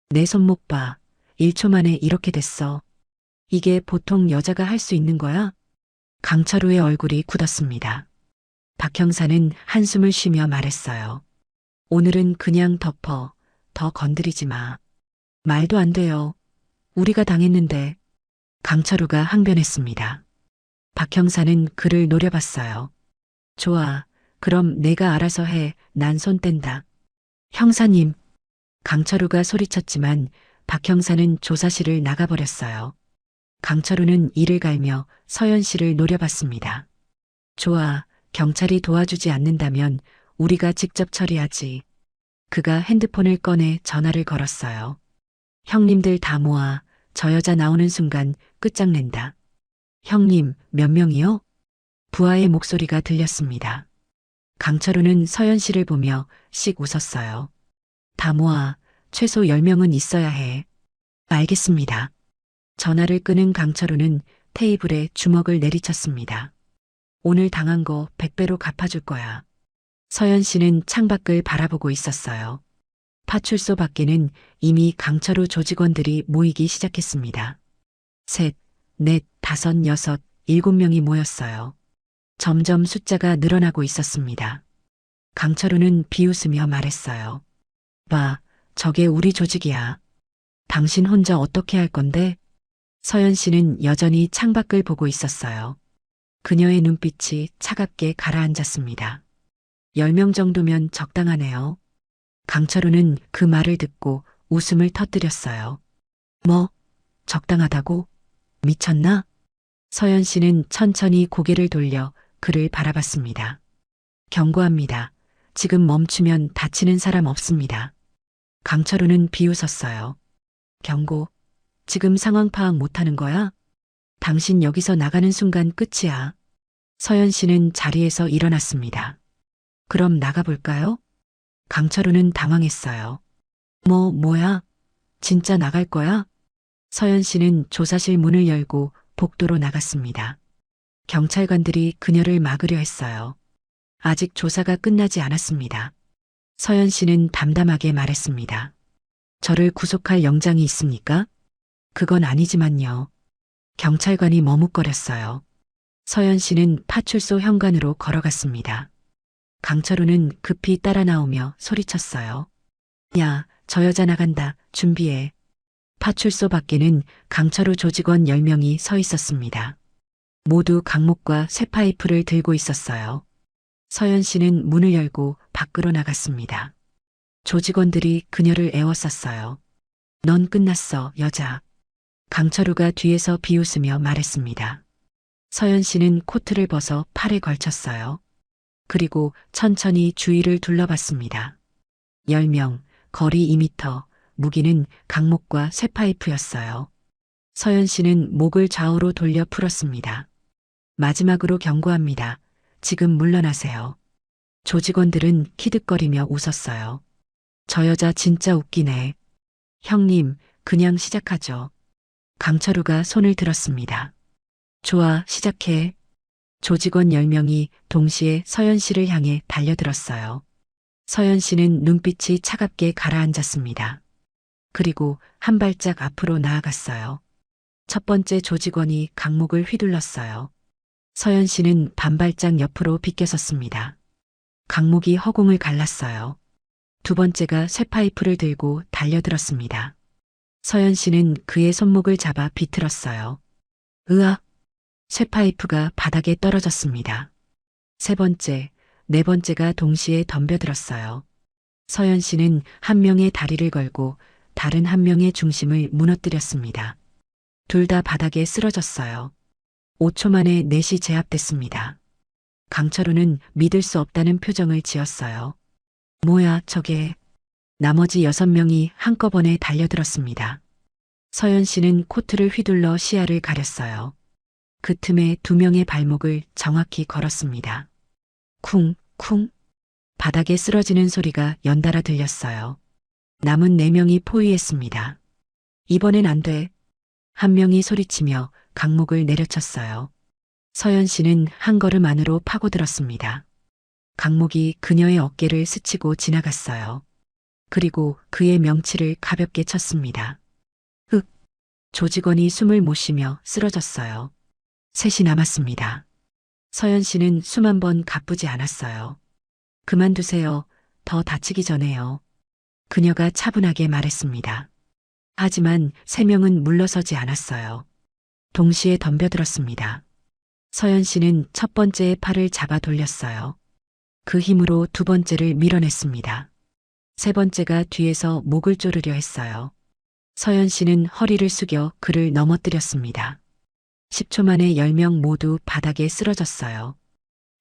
내 손목 봐. 1초 만에 이렇게 됐어. 이게 보통 여자가 할 수 있는 거야? 강철우의 얼굴이 굳었습니다. 박 형사는 한숨을 쉬며 말했어요. 오늘은 그냥 덮어. 더 건드리지 마. 말도 안 돼요. 우리가 당했는데. 강철우가 항변했습니다. 박 형사는 그를 노려봤어요. 좋아. 그럼 내가 알아서 해. 난 손 뗀다. 형사님. 강철우가 소리쳤지만 박 형사는 조사실을 나가버렸어요. 강철우는 이를 갈며 서연 씨를 노려봤습니다. 좋아. 경찰이 도와주지 않는다면 우리가 직접 처리하지. 그가 핸드폰을 꺼내 전화를 걸었어요. 형님들 다 모아. 저 여자 나오는 순간 끝장낸다. 형님, 몇 명이요? 부하의 목소리가 들렸습니다. 강철우는 서연 씨를 보며 씩 웃었어요. 다 모아. 최소 10명은 있어야 해. 알겠습니다. 전화를 끊은 강철우는 테이블에 주먹을 내리쳤습니다. 오늘 당한 거 100배로 갚아줄 거야. 서연 씨는 창밖을 바라보고 있었어요. 파출소 밖에는 이미 강철우 조직원들이 모이기 시작했습니다. 셋, 넷, 다섯, 여섯, 7명이 모였어요. 점점 숫자가 늘어나고 있었습니다. 강철우는 비웃으며 말했어요. 봐, 저게 우리 조직이야. 당신 혼자 어떻게 할 건데? 서연 씨는 여전히 창밖을 보고 있었어요. 그녀의 눈빛이 차갑게 가라앉았습니다. 10명 정도면 적당하네요. 강철우는 그 말을 듣고 웃음을 터뜨렸어요. 뭐? 적당하다고? 미쳤나? 서연 씨는 천천히 고개를 돌려 그를 바라봤습니다. 경고합니다. 지금 멈추면 다치는 사람 없습니다. 강철우는 비웃었어요. 경고. 지금 상황 파악 못하는 거야? 당신 여기서 나가는 순간 끝이야. 서연 씨는 자리에서 일어났습니다. 그럼 나가볼까요? 강철우는 당황했어요. 뭐야? 진짜 나갈 거야? 서연 씨는 조사실 문을 열고 복도로 나갔습니다. 경찰관들이 그녀를 막으려 했어요. 아직 조사가 끝나지 않았습니다. 서연 씨는 담담하게 말했습니다. 저를 구속할 영장이 있습니까? 그건 아니지만요. 경찰관이 머뭇거렸어요. 서연 씨는 파출소 현관으로 걸어갔습니다. 강철우는 급히 따라 나오며 소리쳤어요. 야, 저 여자 나간다. 준비해. 파출소 밖에는 강철우 조직원 10명이 서 있었습니다. 모두 강목과 쇠파이프를 들고 있었어요. 서연 씨는 문을 열고 밖으로 나갔습니다. 조직원들이 그녀를 에워쌌어요. 넌 끝났어, 여자. 강철우가 뒤에서 비웃으며 말했습니다. 서연 씨는 코트를 벗어 팔에 걸쳤어요. 그리고 천천히 주위를 둘러봤습니다. 10명, 거리 2미터, 무기는 강목과 쇠파이프였어요. 서연 씨는 목을 좌우로 돌려 풀었습니다. 마지막으로 경고합니다. 지금 물러나세요. 조직원들은 키득거리며 웃었어요. 저 여자 진짜 웃기네. 형님, 그냥 시작하죠. 강철우가 손을 들었습니다. 좋아, 시작해. 조직원 10명이 동시에 서연 씨를 향해 달려들었어요. 서연 씨는 눈빛이 차갑게 가라앉았습니다. 그리고 한 발짝 앞으로 나아갔어요. 첫 번째 조직원이 강목을 휘둘렀어요. 서연 씨는 반발짝 옆으로 비껴섰습니다. 강목이 허공을 갈랐어요. 두 번째가 쇠파이프를 들고 달려들었습니다. 서연 씨는 그의 손목을 잡아 비틀었어요. 으악! 쇠파이프가 바닥에 떨어졌습니다. 세 번째, 네 번째가 동시에 덤벼들었어요. 서연 씨는 한 명의 다리를 걸고 다른 한 명의 중심을 무너뜨렸습니다. 둘 다 바닥에 쓰러졌어요. 5초 만에 넷이 제압됐습니다. 강철우는 믿을 수 없다는 표정을 지었어요. 뭐야, 저게. 나머지 6명이 한꺼번에 달려들었습니다. 서연 씨는 코트를 휘둘러 시야를 가렸어요. 그 틈에 2명의 발목을 정확히 걸었습니다. 쿵, 쿵. 바닥에 쓰러지는 소리가 연달아 들렸어요. 남은 4명이 포위했습니다. 이번엔 안 돼. 한 명이 소리치며 강목을 내려쳤어요. 서연 씨는 한 걸음 안으로 파고들었습니다. 강목이 그녀의 어깨를 스치고 지나갔어요. 그리고 그의 명치를 가볍게 쳤습니다. 흑! 조직원이 숨을 못 쉬며 쓰러졌어요. 셋이 남았습니다. 서연 씨는 숨 한 번 가쁘지 않았어요. 그만두세요. 더 다치기 전에요. 그녀가 차분하게 말했습니다. 하지만 3명은 물러서지 않았어요. 동시에 덤벼들었습니다. 서연 씨는 첫 번째의 팔을 잡아 돌렸어요. 그 힘으로 두 번째를 밀어냈습니다. 세 번째가 뒤에서 목을 조르려 했어요. 서연 씨는 허리를 숙여 그를 넘어뜨렸습니다. 10초 만에 10명 모두 바닥에 쓰러졌어요.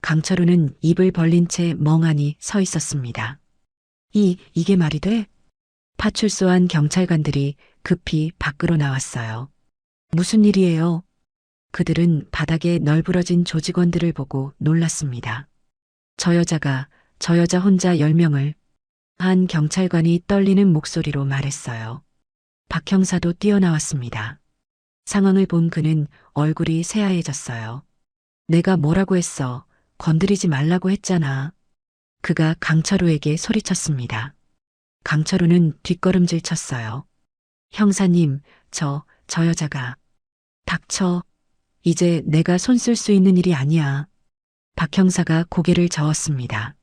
강철우는 입을 벌린 채 멍하니 서 있었습니다. 이게 말이 돼? 파출소한 경찰관들이 급히 밖으로 나왔어요. 무슨 일이에요? 그들은 바닥에 널브러진 조직원들을 보고 놀랐습니다. 저 여자 혼자 10명을. 한 경찰관이 떨리는 목소리로 말했어요. 박 형사도 뛰어나왔습니다. 상황을 본 그는 얼굴이 새하얘졌어요. 내가 뭐라고 했어? 건드리지 말라고 했잖아. 그가 강철우에게 소리쳤습니다. 강철우는 뒷걸음질 쳤어요. 형사님, 저 여자가. 닥쳐. 이제 내가 손 쓸 수 있는 일이 아니야. 박 형사가 고개를 저었습니다.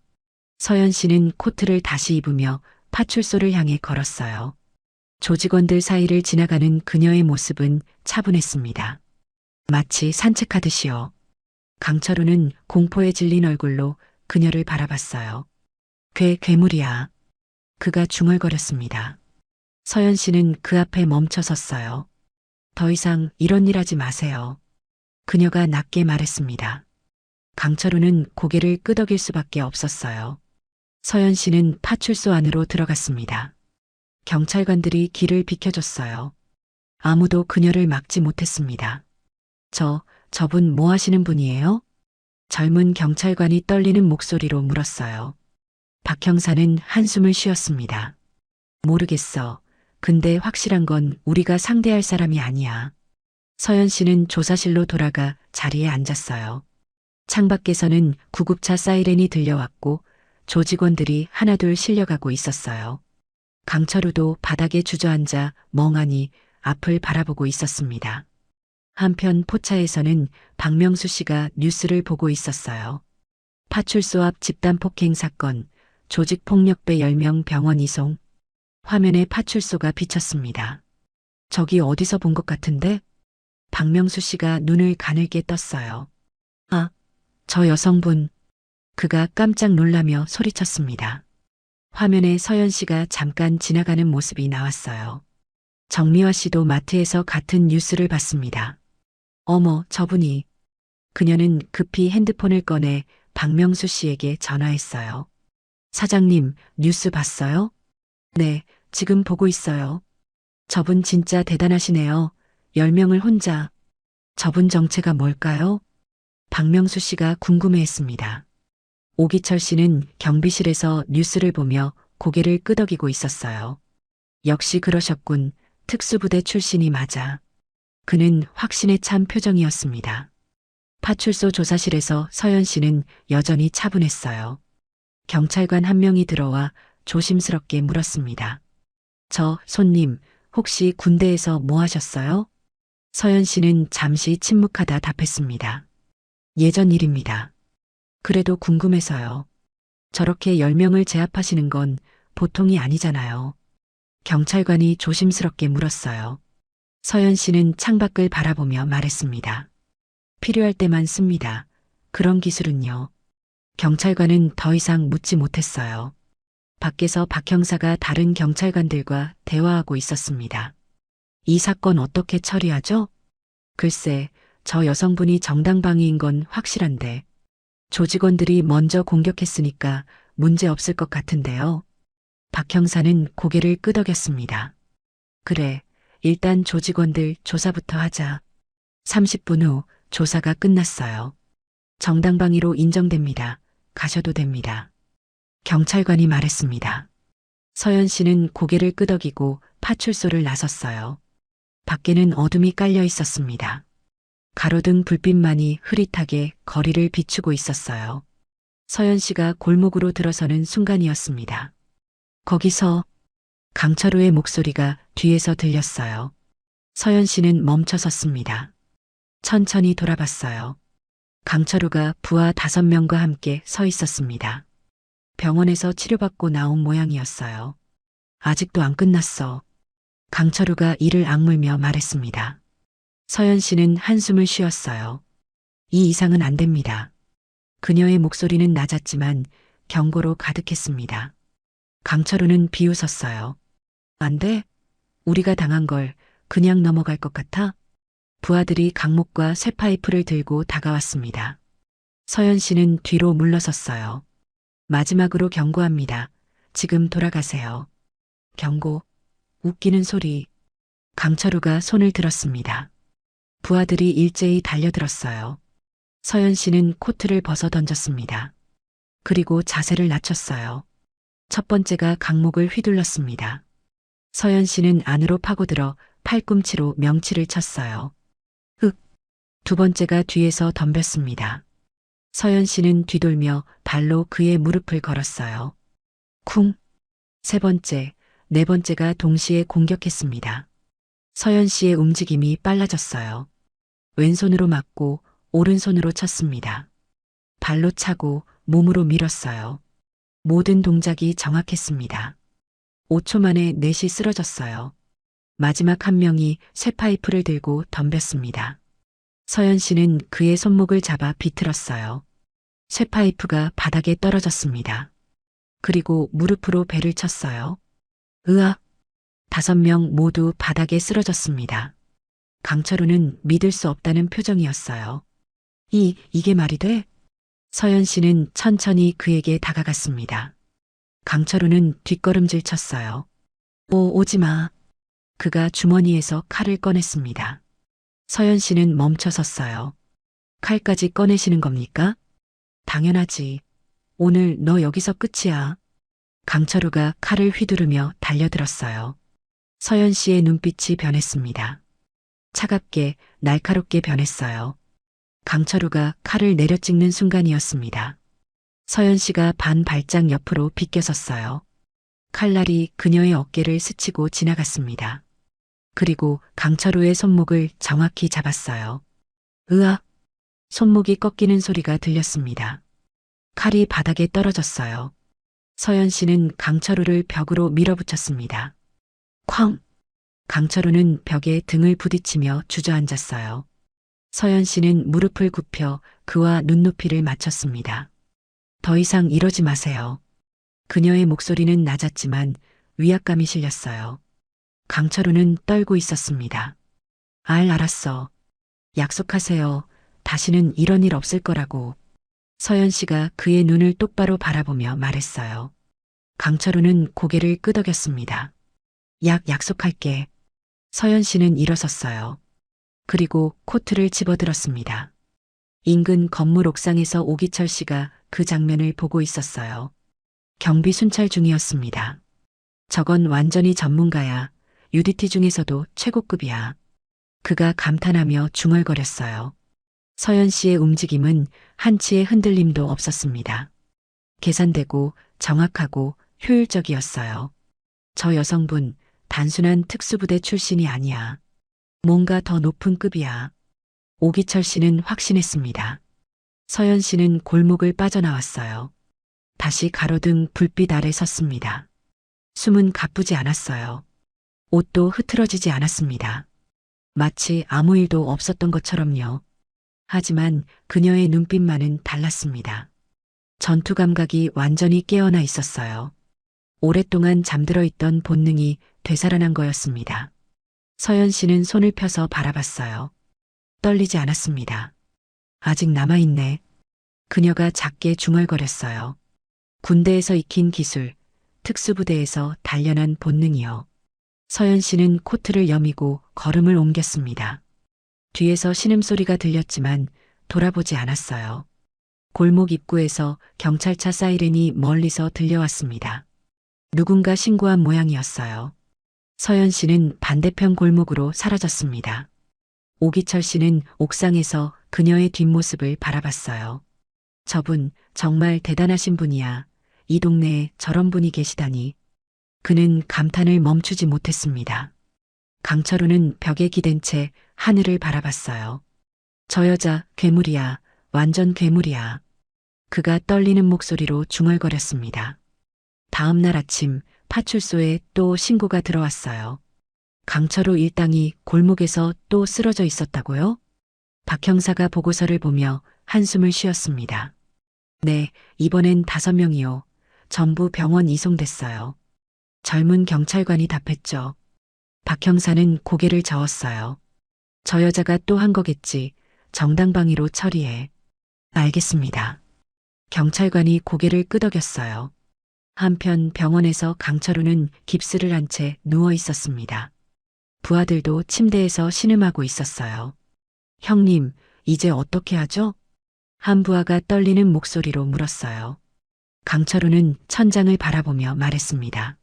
서연 씨는 코트를 다시 입으며 파출소를 향해 걸었어요. 조직원들 사이를 지나가는 그녀의 모습은 차분했습니다. 마치 산책하듯이요. 강철우는 공포에 질린 얼굴로 그녀를 바라봤어요. 괴물이야. 그가 중얼거렸습니다. 서연 씨는 그 앞에 멈춰 섰어요. 더 이상 이런 일 하지 마세요. 그녀가 낮게 말했습니다. 강철우는 고개를 끄덕일 수밖에 없었어요. 서연 씨는 파출소 안으로 들어갔습니다. 경찰관들이 길을 비켜줬어요. 아무도 그녀를 막지 못했습니다. 저분 뭐 하시는 분이에요? 젊은 경찰관이 떨리는 목소리로 물었어요. 박 형사는 한숨을 쉬었습니다. 모르겠어. 근데 확실한 건 우리가 상대할 사람이 아니야. 서연 씨는 조사실로 돌아가 자리에 앉았어요. 창밖에서는 구급차 사이렌이 들려왔고 조직원들이 하나둘 실려가고 있었어요. 강철우도 바닥에 주저앉아 멍하니 앞을 바라보고 있었습니다. 한편 포차에서는 박명수 씨가 뉴스를 보고 있었어요. 파출소 앞 집단폭행 사건, 조직폭력배 10명 병원 이송. 화면에 파출소가 비쳤습니다. 저기 어디서 본 것 같은데? 박명수 씨가 눈을 가늘게 떴어요. 아, 저 여성분. 그가 깜짝 놀라며 소리쳤습니다. 화면에 서연 씨가 잠깐 지나가는 모습이 나왔어요. 정미화 씨도 마트에서 같은 뉴스를 봤습니다. 어머, 저분이. 그녀는 급히 핸드폰을 꺼내 박명수 씨에게 전화했어요. 사장님, 뉴스 봤어요? 네, 지금 보고 있어요. 저분 진짜 대단하시네요. 10명을 혼자. 저분 정체가 뭘까요? 박명수 씨가 궁금해했습니다. 오기철 씨는 경비실에서 뉴스를 보며 고개를 끄덕이고 있었어요. 역시 그러셨군. 특수부대 출신이 맞아. 그는 확신에 찬 표정이었습니다. 파출소 조사실에서 서연 씨는 여전히 차분했어요. 경찰관 한 명이 들어와 조심스럽게 물었습니다. 저 손님, 혹시 군대에서 뭐 하셨어요? 서연 씨는 잠시 침묵하다 답했습니다. 예전 일입니다. 그래도 궁금해서요. 저렇게 10명을 제압하시는 건 보통이 아니잖아요. 경찰관이 조심스럽게 물었어요. 서연 씨는 창밖을 바라보며 말했습니다. 필요할 때만 씁니다. 그런 기술은요. 경찰관은 더 이상 묻지 못했어요. 밖에서 박 형사가 다른 경찰관들과 대화하고 있었습니다. 이 사건 어떻게 처리하죠? 글쎄, 저 여성분이 정당방위인 건 확실한데 조직원들이 먼저 공격했으니까 문제 없을 것 같은데요. 박 형사는 고개를 끄덕였습니다. 그래, 일단 조직원들 조사부터 하자. 30분 후 조사가 끝났어요. 정당방위로 인정됩니다. 가셔도 됩니다. 경찰관이 말했습니다. 서연 씨는 고개를 끄덕이고 파출소를 나섰어요. 밖에는 어둠이 깔려 있었습니다. 가로등 불빛만이 흐릿하게 거리를 비추고 있었어요. 서연 씨가 골목으로 들어서는 순간이었습니다. 거기서 강철우의 목소리가 뒤에서 들렸어요. 서연 씨는 멈춰 섰습니다. 천천히 돌아봤어요. 강철우가 부하 5명과 함께 서 있었습니다. 병원에서 치료받고 나온 모양이었어요. 아직도 안 끝났어. 강철우가 이를 악물며 말했습니다. 서연 씨는 한숨을 쉬었어요. 이 이상은 안 됩니다. 그녀의 목소리는 낮았지만 경고로 가득했습니다. 강철우는 비웃었어요. 안 돼? 우리가 당한 걸 그냥 넘어갈 것 같아? 부하들이 강목과 쇠파이프를 들고 다가왔습니다. 서연 씨는 뒤로 물러섰어요. 마지막으로 경고합니다. 지금 돌아가세요. 경고. 웃기는 소리. 강철우가 손을 들었습니다. 부하들이 일제히 달려들었어요. 서연 씨는 코트를 벗어 던졌습니다. 그리고 자세를 낮췄어요. 첫 번째가 강목을 휘둘렀습니다. 서연 씨는 안으로 파고들어 팔꿈치로 명치를 쳤어요. 흑. 두 번째가 뒤에서 덤볐습니다. 서연 씨는 뒤돌며 발로 그의 무릎을 걸었어요. 쿵. 세 번째, 네 번째가 동시에 공격했습니다. 서연 씨의 움직임이 빨라졌어요. 왼손으로 맞고 오른손으로 쳤습니다. 발로 차고 몸으로 밀었어요. 모든 동작이 정확했습니다. 5초 만에 넷이 쓰러졌어요. 마지막 한 명이 쇠파이프를 들고 덤볐습니다. 서연 씨는 그의 손목을 잡아 비틀었어요. 쇠파이프가 바닥에 떨어졌습니다. 그리고 무릎으로 배를 쳤어요. 으악! 5명 모두 바닥에 쓰러졌습니다. 강철우는 믿을 수 없다는 표정이었어요. 이게 말이 돼? 서연 씨는 천천히 그에게 다가갔습니다. 강철우는 뒷걸음질 쳤어요. 오지 마. 그가 주머니에서 칼을 꺼냈습니다. 서연 씨는 멈춰 섰어요. 칼까지 꺼내시는 겁니까? 당연하지. 오늘 너 여기서 끝이야. 강철우가 칼을 휘두르며 달려들었어요. 서연 씨의 눈빛이 변했습니다. 차갑게 날카롭게 변했어요. 강철우가 칼을 내려찍는 순간이었습니다. 서연 씨가 반 발짝 옆으로 비껴섰어요. 칼날이 그녀의 어깨를 스치고 지나갔습니다. 그리고 강철우의 손목을 정확히 잡았어요. 으악! 손목이 꺾이는 소리가 들렸습니다. 칼이 바닥에 떨어졌어요. 서연 씨는 강철우를 벽으로 밀어붙였습니다. 쾅! 강철우는 벽에 등을 부딪히며 주저앉았어요. 서연 씨는 무릎을 굽혀 그와 눈높이를 맞췄습니다. 더 이상 이러지 마세요. 그녀의 목소리는 낮았지만 위압감이 실렸어요. 강철우는 떨고 있었습니다. 알았어. 약속하세요. 다시는 이런 일 없을 거라고. 서연 씨가 그의 눈을 똑바로 바라보며 말했어요. 강철우는 고개를 끄덕였습니다. 약속할게. 서연 씨는 일어섰어요. 그리고 코트를 집어들었습니다. 인근 건물 옥상에서 오기철 씨가 그 장면을 보고 있었어요. 경비 순찰 중이었습니다. 저건 완전히 전문가야. UDT 중에서도 최고급이야. 그가 감탄하며 중얼거렸어요. 서연 씨의 움직임은 한치의 흔들림도 없었습니다. 계산되고 정확하고 효율적이었어요. 저 여성분 단순한 특수부대 출신이 아니야. 뭔가 더 높은 급이야. 오기철 씨는 확신했습니다. 서연 씨는 골목을 빠져나왔어요. 다시 가로등 불빛 아래 섰습니다. 숨은 가쁘지 않았어요. 옷도 흐트러지지 않았습니다. 마치 아무 일도 없었던 것처럼요. 하지만 그녀의 눈빛만은 달랐습니다. 전투 감각이 완전히 깨어나 있었어요. 오랫동안 잠들어 있던 본능이 되살아난 거였습니다. 서연 씨는 손을 펴서 바라봤어요. 떨리지 않았습니다. 아직 남아있네. 그녀가 작게 중얼거렸어요. 군대에서 익힌 기술, 특수부대에서 단련한 본능이요. 서연 씨는 코트를 여미고 걸음을 옮겼습니다. 뒤에서 신음소리가 들렸지만 돌아보지 않았어요. 골목 입구에서 경찰차 사이렌이 멀리서 들려왔습니다. 누군가 신고한 모양이었어요. 서연 씨는 반대편 골목으로 사라졌습니다. 오기철 씨는 옥상에서 그녀의 뒷모습을 바라봤어요. 저분 정말 대단하신 분이야. 이 동네에 저런 분이 계시다니. 그는 감탄을 멈추지 못했습니다. 강철우는 벽에 기댄 채 하늘을 바라봤어요. 저 여자 괴물이야. 완전 괴물이야. 그가 떨리는 목소리로 중얼거렸습니다. 다음 날 아침 파출소에 또 신고가 들어왔어요. 강철우 일당이 골목에서 또 쓰러져 있었다고요? 박 형사가 보고서를 보며 한숨을 쉬었습니다. 네, 이번엔 5명이요. 전부 병원 이송됐어요. 젊은 경찰관이 답했죠. 박 형사는 고개를 저었어요. 저 여자가 또 한 거겠지. 정당방위로 처리해. 알겠습니다. 경찰관이 고개를 끄덕였어요. 한편 병원에서 강철우는 깁스를 한 채 누워 있었습니다. 부하들도 침대에서 신음하고 있었어요. 형님, 이제 어떻게 하죠? 한 부하가 떨리는 목소리로 물었어요. 강철우는 천장을 바라보며 말했습니다.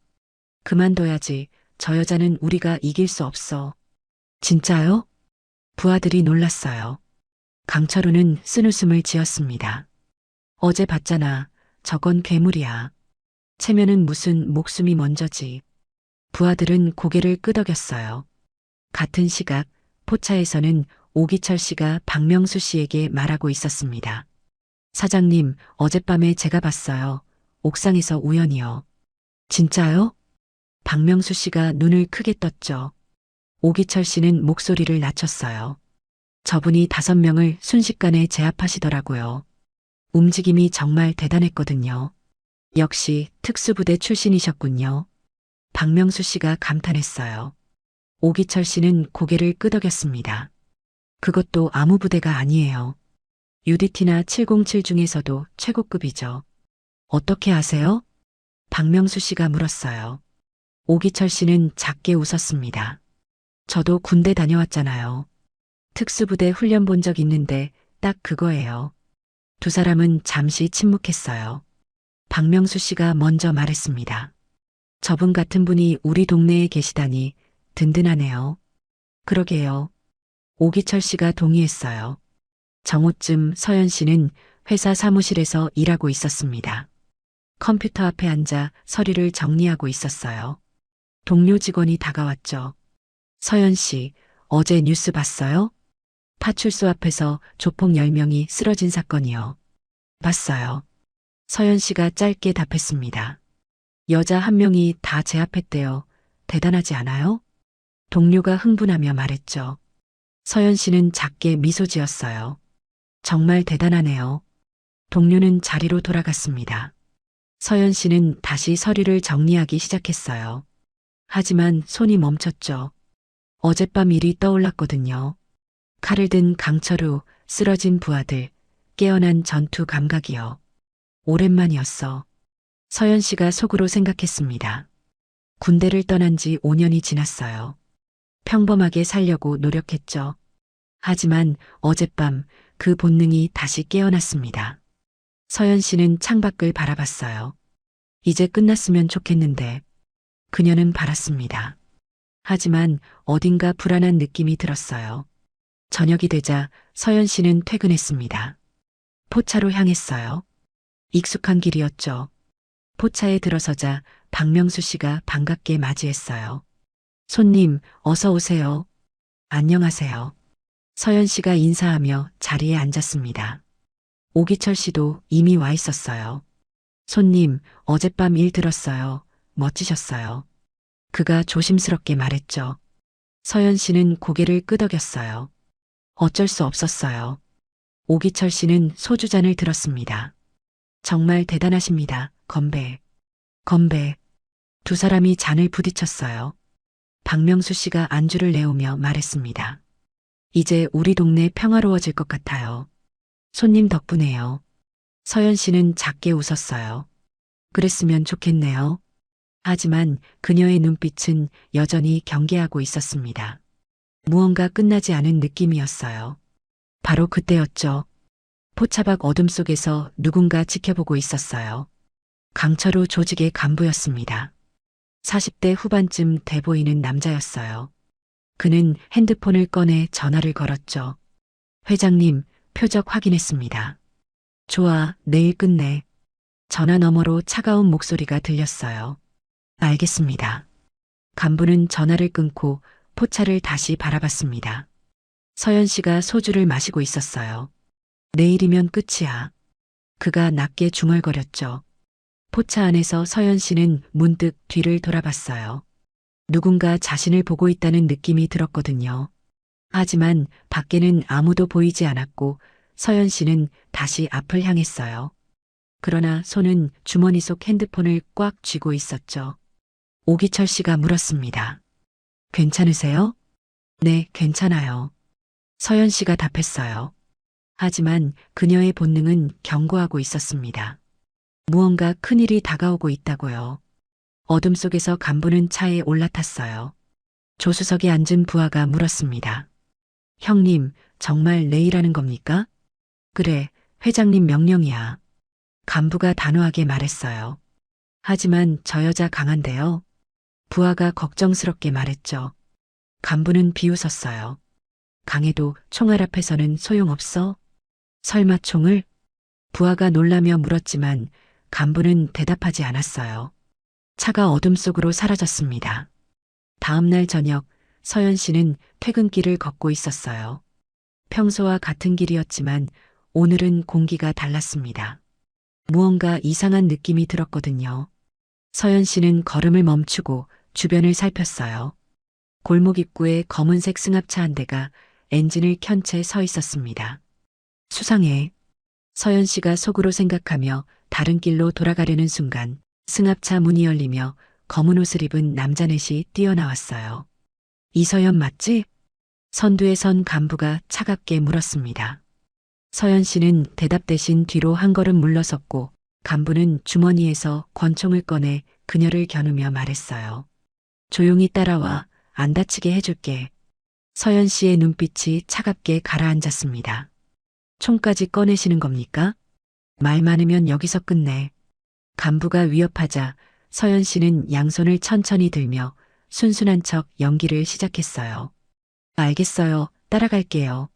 그만둬야지. 저 여자는 우리가 이길 수 없어. 진짜요? 부하들이 놀랐어요. 강철우는 쓴웃음을 지었습니다. 어제 봤잖아. 저건 괴물이야. 체면은 무슨 목숨이 먼저지. 부하들은 고개를 끄덕였어요. 같은 시각 포차에서는 오기철 씨가 박명수 씨에게 말하고 있었습니다. 사장님, 어젯밤에 제가 봤어요. 옥상에서 우연히요. 진짜요? 박명수 씨가 눈을 크게 떴죠. 오기철 씨는 목소리를 낮췄어요. 저분이 5명을 순식간에 제압하시더라고요. 움직임이 정말 대단했거든요. 역시 특수부대 출신이셨군요. 박명수 씨가 감탄했어요. 오기철 씨는 고개를 끄덕였습니다. 그것도 아무 부대가 아니에요. UDT나 707 중에서도 최고급이죠. 어떻게 아세요? 박명수 씨가 물었어요. 오기철 씨는 작게 웃었습니다. 저도 군대 다녀왔잖아요. 특수부대 훈련 본 적 있는데 딱 그거예요. 두 사람은 잠시 침묵했어요. 박명수 씨가 먼저 말했습니다. 저분 같은 분이 우리 동네에 계시다니 든든하네요. 그러게요. 오기철 씨가 동의했어요. 정오쯤 서연 씨는 회사 사무실에서 일하고 있었습니다. 컴퓨터 앞에 앉아 서류를 정리하고 있었어요. 동료 직원이 다가왔죠. 서연 씨, 어제 뉴스 봤어요? 파출소 앞에서 조폭 10명이 쓰러진 사건이요. 봤어요. 서연 씨가 짧게 답했습니다. 여자 1명이 다 제압했대요. 대단하지 않아요? 동료가 흥분하며 말했죠. 서연 씨는 작게 미소 지었어요. 정말 대단하네요. 동료는 자리로 돌아갔습니다. 서연 씨는 다시 서류를 정리하기 시작했어요. 하지만 손이 멈췄죠. 어젯밤 일이 떠올랐거든요. 칼을 든 강철우, 쓰러진 부하들, 깨어난 전투 감각이요. 오랜만이었어. 서연 씨가 속으로 생각했습니다. 군대를 떠난 지 5년이 지났어요. 평범하게 살려고 노력했죠. 하지만 어젯밤 그 본능이 다시 깨어났습니다. 서연 씨는 창밖을 바라봤어요. 이제 끝났으면 좋겠는데 그녀는 바랐습니다. 하지만 어딘가 불안한 느낌이 들었어요. 저녁이 되자 서연 씨는 퇴근했습니다. 포차로 향했어요. 익숙한 길이었죠. 포차에 들어서자 박명수 씨가 반갑게 맞이했어요. 손님, 어서 오세요. 안녕하세요. 서연 씨가 인사하며 자리에 앉았습니다. 오기철 씨도 이미 와 있었어요. 손님, 어젯밤 일 들었어요. 멋지셨어요. 그가 조심스럽게 말했죠. 서연 씨는 고개를 끄덕였어요. 어쩔 수 없었어요. 오기철 씨는 소주잔을 들었습니다. 정말 대단하십니다. 건배. 건배. 두 사람이 잔을 부딪혔어요. 박명수 씨가 안주를 내오며 말했습니다. 이제 우리 동네 평화로워질 것 같아요. 손님 덕분에요. 서연 씨는 작게 웃었어요. 그랬으면 좋겠네요. 하지만 그녀의 눈빛은 여전히 경계하고 있었습니다. 무언가 끝나지 않은 느낌이었어요. 바로 그때였죠. 포차박 어둠 속에서 누군가 지켜보고 있었어요. 강철우 조직의 간부였습니다. 40대 후반쯤 돼 보이는 남자였어요. 그는 핸드폰을 꺼내 전화를 걸었죠. 회장님, 표적 확인했습니다. 좋아, 내일 끝내. 전화 너머로 차가운 목소리가 들렸어요. 알겠습니다. 간부는 전화를 끊고 포차를 다시 바라봤습니다. 서연 씨가 소주를 마시고 있었어요. 내일이면 끝이야. 그가 낮게 중얼거렸죠. 포차 안에서 서연 씨는 문득 뒤를 돌아봤어요. 누군가 자신을 보고 있다는 느낌이 들었거든요. 하지만 밖에는 아무도 보이지 않았고 서연 씨는 다시 앞을 향했어요. 그러나 손은 주머니 속 핸드폰을 꽉 쥐고 있었죠. 오기철 씨가 물었습니다. 괜찮으세요? 네, 괜찮아요. 서연 씨가 답했어요. 하지만 그녀의 본능은 경고하고 있었습니다. 무언가 큰일이 다가오고 있다고요. 어둠 속에서 간부는 차에 올라탔어요. 조수석에 앉은 부하가 물었습니다. 형님, 정말 내일 하는 겁니까? 그래, 회장님 명령이야. 간부가 단호하게 말했어요. 하지만 저 여자 강한데요. 부하가 걱정스럽게 말했죠. 간부는 비웃었어요. 강해도 총알 앞에서는 소용없어? 설마 총을? 부하가 놀라며 물었지만 간부는 대답하지 않았어요. 차가 어둠 속으로 사라졌습니다. 다음 날 저녁 서연 씨는 퇴근길을 걷고 있었어요. 평소와 같은 길이었지만 오늘은 공기가 달랐습니다. 무언가 이상한 느낌이 들었거든요. 서연 씨는 걸음을 멈추고 주변을 살폈어요. 골목 입구에 검은색 승합차 한 대가 엔진을 켠 채 서 있었습니다. 수상해. 서연 씨가 속으로 생각하며 다른 길로 돌아가려는 순간 승합차 문이 열리며 검은 옷을 입은 남자 넷이 뛰어나왔어요. 이서연 맞지? 선두에 선 간부가 차갑게 물었습니다. 서연 씨는 대답 대신 뒤로 한 걸음 물러섰고 간부는 주머니에서 권총을 꺼내 그녀를 겨누며 말했어요. 조용히 따라와. 안 다치게 해줄게. 서연 씨의 눈빛이 차갑게 가라앉았습니다. 총까지 꺼내시는 겁니까? 말 많으면 여기서 끝내. 간부가 위협하자 서연 씨는 양손을 천천히 들며 순순한 척 연기를 시작했어요. 알겠어요. 따라갈게요.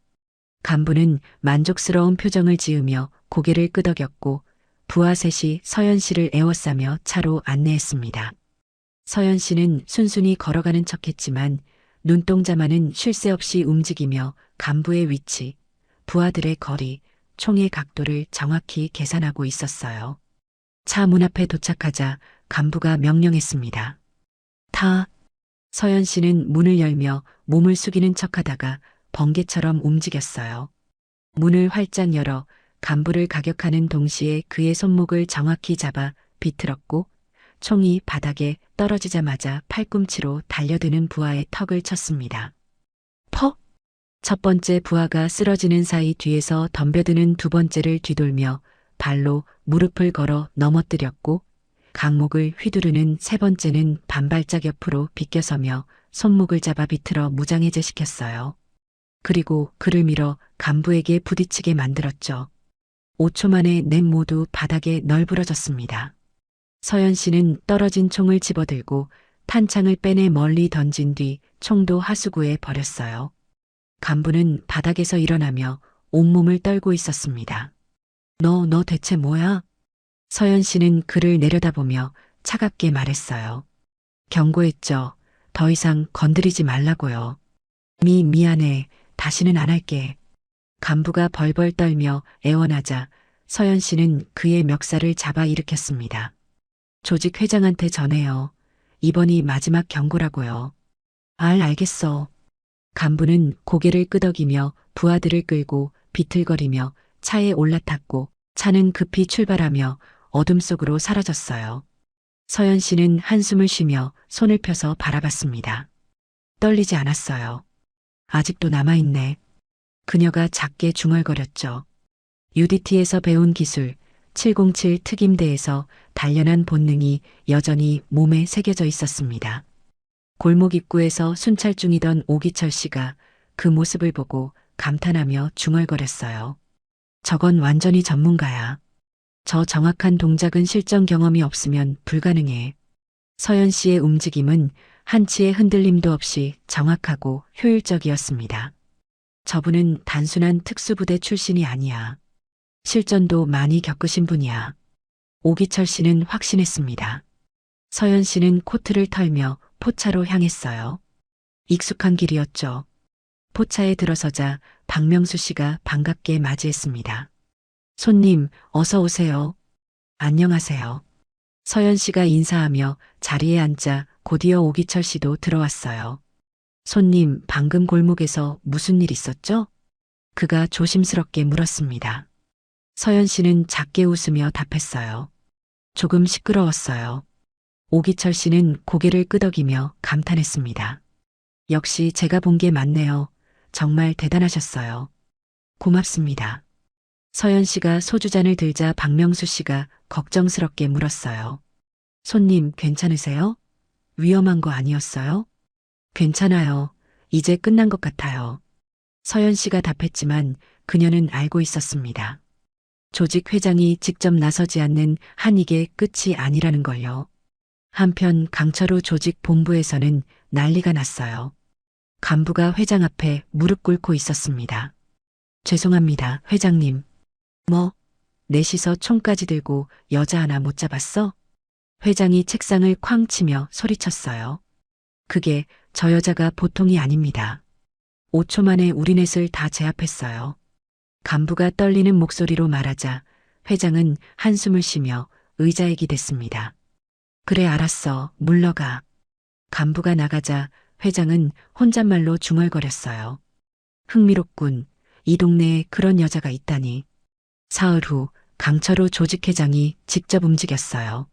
간부는 만족스러운 표정을 지으며 고개를 끄덕였고 부하 셋이 서연 씨를 에워싸며 차로 안내했습니다. 서연 씨는 순순히 걸어가는 척했지만 눈동자만은 쉴 새 없이 움직이며 간부의 위치, 부하들의 거리, 총의 각도를 정확히 계산하고 있었어요. 차 문 앞에 도착하자 간부가 명령했습니다. 타. 서연 씨는 문을 열며 몸을 숙이는 척하다가 번개처럼 움직였어요. 문을 활짝 열어 간부를 가격하는 동시에 그의 손목을 정확히 잡아 비틀었고 총이 바닥에 떨어지자마자 팔꿈치로 달려드는 부하의 턱을 쳤습니다. 퍽! 첫 번째 부하가 쓰러지는 사이 뒤에서 덤벼드는 두 번째를 뒤돌며 발로 무릎을 걸어 넘어뜨렸고 강목을 휘두르는 세 번째는 반발짝 옆으로 비껴서며 손목을 잡아 비틀어 무장해제시켰어요. 그리고 그를 밀어 간부에게 부딪히게 만들었죠. 5초 만에 넷 모두 바닥에 널브러졌습니다. 서연 씨는 떨어진 총을 집어들고 탄창을 빼내 멀리 던진 뒤 총도 하수구에 버렸어요. 간부는 바닥에서 일어나며 온몸을 떨고 있었습니다. 너 대체 뭐야? 서연 씨는 그를 내려다보며 차갑게 말했어요. 경고했죠. 더 이상 건드리지 말라고요. 미안해. 다시는 안 할게. 간부가 벌벌 떨며 애원하자 서연 씨는 그의 멱살을 잡아 일으켰습니다. 조직 회장한테 전해요. 이번이 마지막 경고라고요. 알겠어. 간부는 고개를 끄덕이며 부하들을 끌고 비틀거리며 차에 올라탔고 차는 급히 출발하며 어둠 속으로 사라졌어요. 서연 씨는 한숨을 쉬며 손을 펴서 바라봤습니다. 떨리지 않았어요. 아직도 남아있네. 그녀가 작게 중얼거렸죠. UDT에서 배운 기술 707 특임대에서 단련한 본능이 여전히 몸에 새겨져 있었습니다. 골목 입구에서 순찰 중이던 오기철 씨가 그 모습을 보고 감탄하며 중얼거렸어요. 저건 완전히 전문가야. 저 정확한 동작은 실전 경험이 없으면 불가능해. 서연 씨의 움직임은 한치의 흔들림도 없이 정확하고 효율적이었습니다. 저분은 단순한 특수부대 출신이 아니야. 실전도 많이 겪으신 분이야. 오기철 씨는 확신했습니다. 서연 씨는 코트를 털며 포차로 향했어요. 익숙한 길이었죠. 포차에 들어서자 박명수 씨가 반갑게 맞이했습니다. 손님, 어서 오세요. 안녕하세요. 서연 씨가 인사하며 자리에 앉자 곧이어 오기철 씨도 들어왔어요. 손님, 방금 골목에서 무슨 일 있었죠? 그가 조심스럽게 물었습니다. 서연 씨는 작게 웃으며 답했어요. 조금 시끄러웠어요. 오기철 씨는 고개를 끄덕이며 감탄했습니다. 역시 제가 본 게 맞네요. 정말 대단하셨어요. 고맙습니다. 서연 씨가 소주잔을 들자 박명수 씨가 걱정스럽게 물었어요. 손님, 괜찮으세요? 위험한 거 아니었어요? 괜찮아요. 이제 끝난 것 같아요. 서연 씨가 답했지만 그녀는 알고 있었습니다. 조직 회장이 직접 나서지 않는 한 이게 끝이 아니라는 걸요. 한편 강철우 조직 본부에서는 난리가 났어요. 간부가 회장 앞에 무릎 꿇고 있었습니다. 죄송합니다, 회장님. 뭐? 넷이서 총까지 들고 여자 하나 못 잡았어? 회장이 책상을 쾅 치며 소리쳤어요. 그게 저 여자가 보통이 아닙니다. 5초 만에 우리 넷을 다 제압했어요. 간부가 떨리는 목소리로 말하자 회장은 한숨을 쉬며 의자에 기댔습니다. 그래, 알았어. 물러가. 간부가 나가자 회장은 혼잣말로 중얼거렸어요. 흥미롭군. 이 동네에 그런 여자가 있다니. 사흘 후 강철우 조직회장이 직접 움직였어요.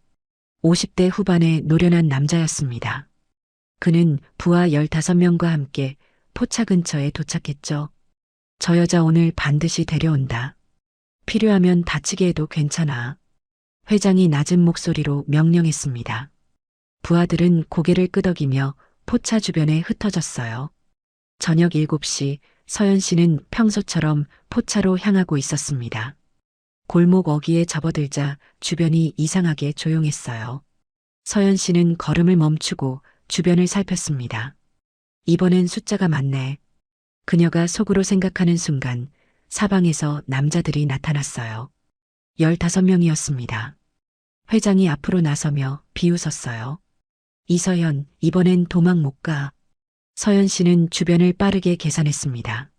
50대 후반의 노련한 남자였습니다. 그는 부하 15명과 함께 포차 근처에 도착했죠. 저 여자 오늘 반드시 데려온다. 필요하면 다치게 해도 괜찮아. 회장이 낮은 목소리로 명령했습니다. 부하들은 고개를 끄덕이며 포차 주변에 흩어졌어요. 저녁 7시 서연 씨는 평소처럼 포차로 향하고 있었습니다. 골목 어귀에 접어들자 주변이 이상하게 조용했어요. 서연 씨는 걸음을 멈추고 주변을 살폈습니다. 이번엔 숫자가 많네. 그녀가 속으로 생각하는 순간 사방에서 남자들이 나타났어요. 15명이었습니다. 회장이 앞으로 나서며 비웃었어요. 이서연, 이번엔 도망 못 가. 서연 씨는 주변을 빠르게 계산했습니다.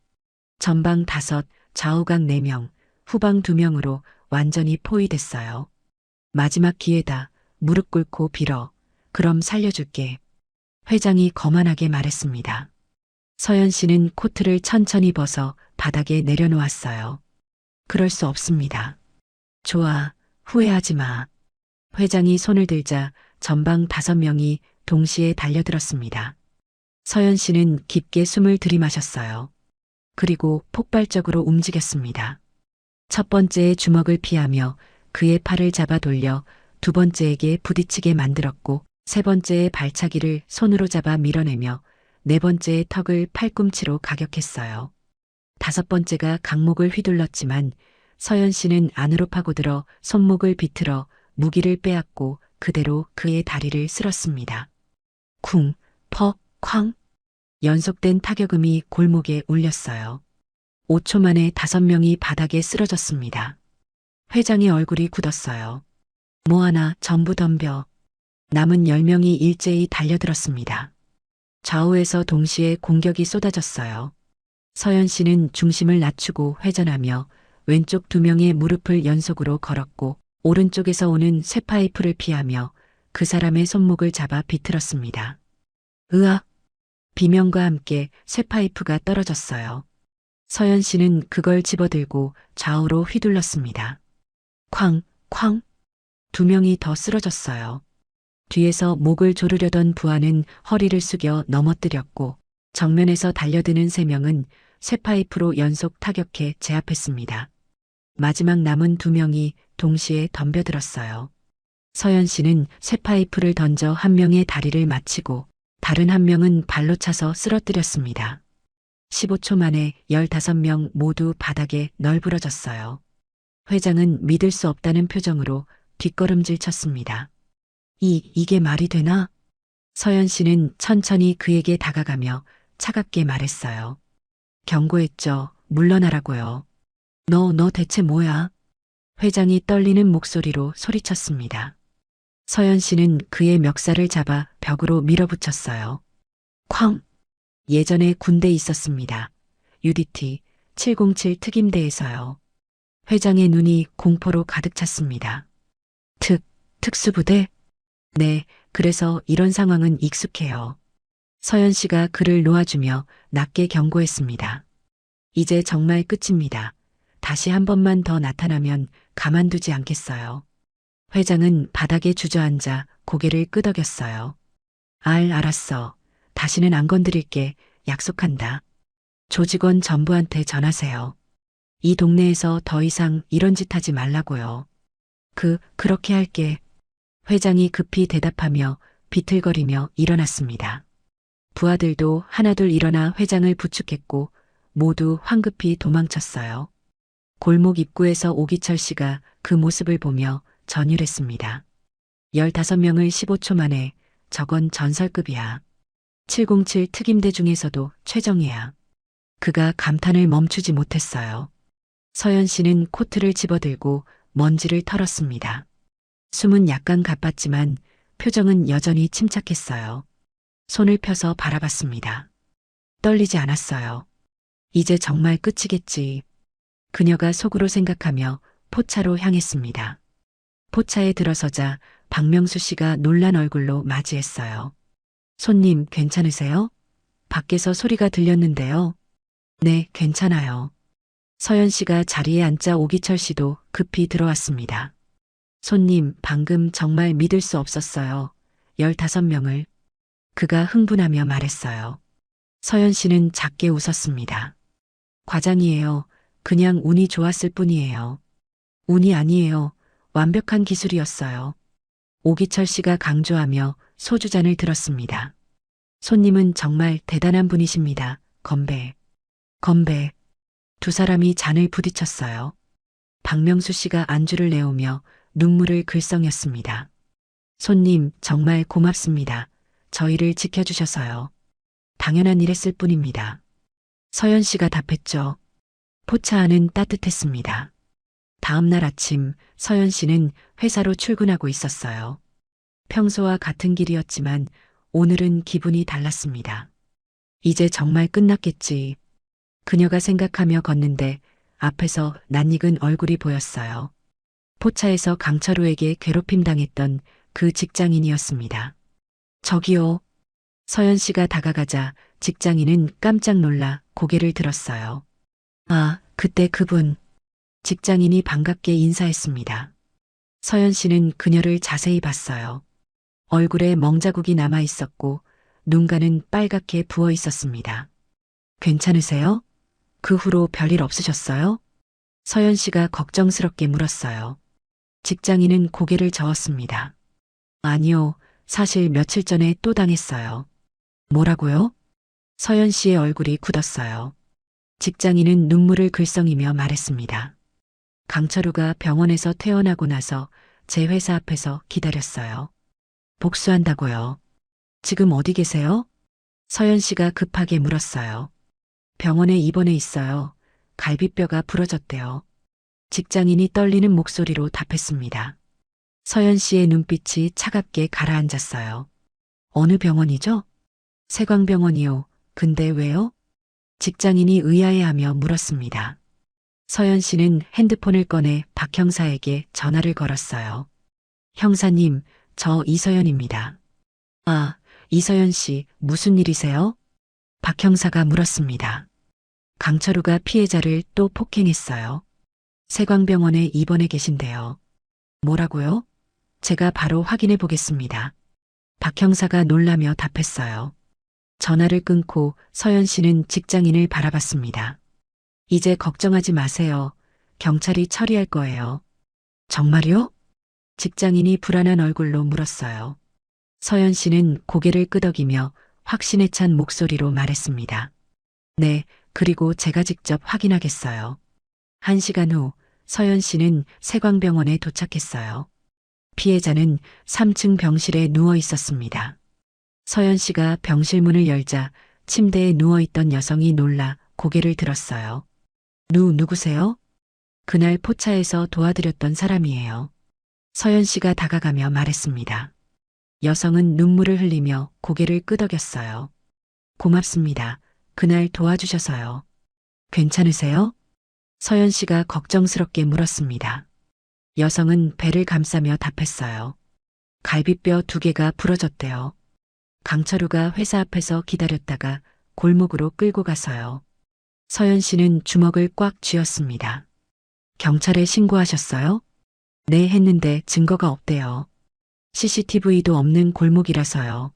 전방 5, 좌우각 4명, 후방 2명으로 완전히 포위됐어요. 마지막 기회다. 무릎 꿇고 빌어. 그럼 살려줄게. 회장이 거만하게 말했습니다. 서연 씨는 코트를 천천히 벗어 바닥에 내려놓았어요. 그럴 수 없습니다. 좋아. 후회하지 마. 회장이 손을 들자 전방 5명이 동시에 달려들었습니다. 서연 씨는 깊게 숨을 들이마셨어요. 그리고 폭발적으로 움직였습니다. 첫 번째의 주먹을 피하며 그의 팔을 잡아 돌려 두 번째에게 부딪히게 만들었고, 세 번째의 발차기를 손으로 잡아 밀어내며 네 번째의 턱을 팔꿈치로 가격했어요. 다섯 번째가 강목을 휘둘렀지만 서연 씨는 안으로 파고들어 손목을 비틀어 무기를 빼앗고 그대로 그의 다리를 쓸었습니다. 쿵, 퍽, 쾅. 연속된 타격음이 골목에 울렸어요. 5초 만에 5명이 바닥에 쓰러졌습니다. 회장의 얼굴이 굳었어요. 뭐하나 전부 덤벼. 남은 10명이 일제히 달려들었습니다. 좌우에서 동시에 공격이 쏟아졌어요. 서연 씨는 중심을 낮추고 회전하며 왼쪽 2명의 무릎을 연속으로 걸었고, 오른쪽에서 오는 쇠파이프를 피하며 그 사람의 손목을 잡아 비틀었습니다. 으악! 비명과 함께 쇠파이프가 떨어졌어요. 서연 씨는 그걸 집어들고 좌우로 휘둘렀습니다. 쾅, 쾅. 2명이 더 쓰러졌어요. 뒤에서 목을 조르려던 부하는 허리를 숙여 넘어뜨렸고, 정면에서 달려드는 3명은 쇠파이프로 연속 타격해 제압했습니다. 마지막 남은 2명이 동시에 덤벼들었어요. 서연 씨는 쇠파이프를 던져 한 명의 다리를 맞히고 다른 한 명은 발로 차서 쓰러뜨렸습니다. 15초 만에 15명 모두 바닥에 널브러졌어요. 회장은 믿을 수 없다는 표정으로 뒷걸음질 쳤습니다. 이게 말이 되나? 서연 씨는 천천히 그에게 다가가며 차갑게 말했어요. 경고했죠. 물러나라고요. 너 대체 뭐야? 회장이 떨리는 목소리로 소리쳤습니다. 서연 씨는 그의 멱살을 잡아 벽으로 밀어붙였어요. 쾅! 예전에 군대에 있었습니다. UDT 707 특임대에서요. 회장의 눈이 공포로 가득 찼습니다. 특수부대? 네, 그래서 이런 상황은 익숙해요. 서연 씨가 그를 놓아주며 낮게 경고했습니다. 이제 정말 끝입니다. 다시 한 번만 더 나타나면 가만두지 않겠어요. 회장은 바닥에 주저앉아 고개를 끄덕였어요. 알았어. 다시는 안 건드릴게. 약속한다. 조직원 전부한테 전하세요. 이 동네에서 더 이상 이런 짓 하지 말라고요. 그렇게 할게. 회장이 급히 대답하며 비틀거리며 일어났습니다. 부하들도 하나둘 일어나 회장을 부축했고 모두 황급히 도망쳤어요. 골목 입구에서 오기철 씨가 그 모습을 보며 전율했습니다. 15명을 15초 만에, 저건 전설급이야. 707 특임대 중에서도 최정이야. 그가 감탄을 멈추지 못했어요. 서연 씨는 코트를 집어들고 먼지를 털었습니다. 숨은 약간 가빴지만 표정은 여전히 침착했어요. 손을 펴서 바라봤습니다. 떨리지 않았어요. 이제 정말 끝이겠지. 그녀가 속으로 생각하며 포차로 향했습니다. 포차에 들어서자 박명수 씨가 놀란 얼굴로 맞이했어요. 손님 괜찮으세요? 밖에서 소리가 들렸는데요. 네, 괜찮아요. 서연 씨가 자리에 앉자 오기철 씨도 급히 들어왔습니다. 손님, 방금 정말 믿을 수 없었어요. 15명을. 그가 흥분하며 말했어요. 서연 씨는 작게 웃었습니다. 과장이에요. 그냥 운이 좋았을 뿐이에요. 운이 아니에요. 완벽한 기술이었어요. 오기철 씨가 강조하며 소주잔을 들었습니다. 손님은 정말 대단한 분이십니다. 건배. 건배. 두 사람이 잔을 부딪혔어요. 박명수 씨가 안주를 내오며 눈물을 글썽였습니다. 손님, 정말 고맙습니다. 저희를 지켜주셔서요. 당연한 일했을 뿐입니다. 서연 씨가 답했죠. 포차 안은 따뜻했습니다. 다음 날 아침 서연 씨는 회사로 출근하고 있었어요. 평소와 같은 길이었지만 오늘은 기분이 달랐습니다. 이제 정말 끝났겠지. 그녀가 생각하며 걷는데 앞에서 낯익은 얼굴이 보였어요. 포차에서 강철우에게 괴롭힘 당했던 그 직장인이었습니다. 저기요. 서연 씨가 다가가자 직장인은 깜짝 놀라 고개를 들었어요. 아, 그때 그분. 직장인이 반갑게 인사했습니다. 서연 씨는 그녀를 자세히 봤어요. 얼굴에 멍자국이 남아 있었고 눈가는 빨갛게 부어 있었습니다. 괜찮으세요? 그 후로 별일 없으셨어요? 서연 씨가 걱정스럽게 물었어요. 직장인은 고개를 저었습니다. 아니요, 사실 며칠 전에 또 당했어요. 뭐라고요? 서연 씨의 얼굴이 굳었어요. 직장인은 눈물을 글썽이며 말했습니다. 강철우가 병원에서 퇴원하고 나서 제 회사 앞에서 기다렸어요. 복수한다고요. 지금 어디 계세요? 서연 씨가 급하게 물었어요. 병원에 입원해 있어요. 갈비뼈가 부러졌대요. 직장인이 떨리는 목소리로 답했습니다. 서연 씨의 눈빛이 차갑게 가라앉았어요. 어느 병원이죠? 세광병원이요. 근데 왜요? 직장인이 의아해하며 물었습니다. 서연 씨는 핸드폰을 꺼내 박 형사에게 전화를 걸었어요. 형사님, 저 이서연입니다. 아, 이서연 씨, 무슨 일이세요? 박 형사가 물었습니다. 강철우가 피해자를 또 폭행했어요. 세광병원에 입원해 계신데요. 뭐라고요? 제가 바로 확인해 보겠습니다. 박 형사가 놀라며 답했어요. 전화를 끊고 서연 씨는 직장인을 바라봤습니다. 이제 걱정하지 마세요. 경찰이 처리할 거예요. 정말요? 직장인이 불안한 얼굴로 물었어요. 서연 씨는 고개를 끄덕이며 확신에 찬 목소리로 말했습니다. 네, 그리고 제가 직접 확인하겠어요. 1시간 후 서연 씨는 세광병원에 도착했어요. 피해자는 3층 병실에 누워 있었습니다. 서연 씨가 병실 문을 열자 침대에 누워있던 여성이 놀라 고개를 들었어요. 누구세요? 그날 포차에서 도와드렸던 사람이에요. 서연 씨가 다가가며 말했습니다. 여성은 눈물을 흘리며 고개를 끄덕였어요. 고맙습니다. 그날 도와주셔서요. 괜찮으세요? 서연 씨가 걱정스럽게 물었습니다. 여성은 배를 감싸며 답했어요. 갈비뼈 2개가 부러졌대요. 강철우가 회사 앞에서 기다렸다가 골목으로 끌고 가서요. 서연 씨는 주먹을 꽉 쥐었습니다. 경찰에 신고하셨어요? 네, 했는데 증거가 없대요. CCTV도 없는 골목이라서요.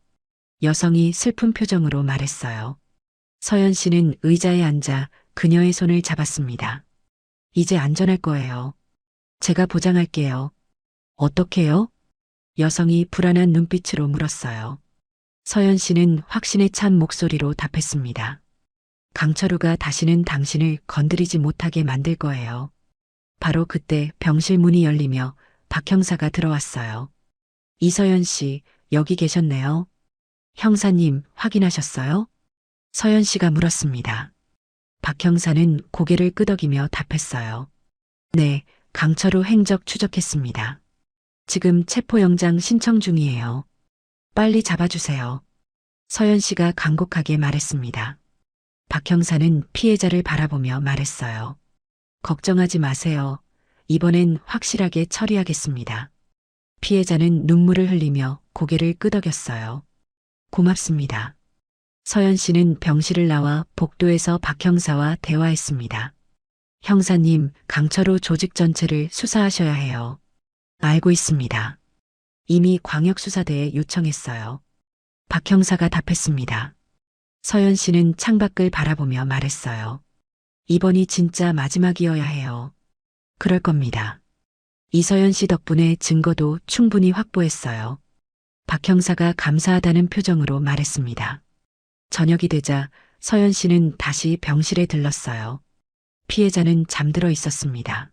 여성이 슬픈 표정으로 말했어요. 서연 씨는 의자에 앉아 그녀의 손을 잡았습니다. 이제 안전할 거예요. 제가 보장할게요. 어떻게요? 여성이 불안한 눈빛으로 물었어요. 서연 씨는 확신에 찬 목소리로 답했습니다. 강철우가 다시는 당신을 건드리지 못하게 만들 거예요. 바로 그때 병실 문이 열리며 박 형사가 들어왔어요. 이서연 씨, 여기 계셨네요. 형사님, 확인하셨어요? 서연 씨가 물었습니다. 박 형사는 고개를 끄덕이며 답했어요. 네, 강철우 행적 추적했습니다. 지금 체포영장 신청 중이에요. 빨리 잡아주세요. 서연 씨가 간곡하게 말했습니다. 박 형사는 피해자를 바라보며 말했어요. 걱정하지 마세요. 이번엔 확실하게 처리하겠습니다. 피해자는 눈물을 흘리며 고개를 끄덕였어요. 고맙습니다. 서연 씨는 병실을 나와 복도에서 박 형사와 대화했습니다. 형사님, 강철우 조직 전체를 수사하셔야 해요. 알고 있습니다. 이미 광역수사대에 요청했어요. 박 형사가 답했습니다. 서연 씨는 창밖을 바라보며 말했어요. 이번이 진짜 마지막이어야 해요. 그럴 겁니다. 이서연 씨 덕분에 증거도 충분히 확보했어요. 박 형사가 감사하다는 표정으로 말했습니다. 저녁이 되자 서연 씨는 다시 병실에 들렀어요. 피해자는 잠들어 있었습니다.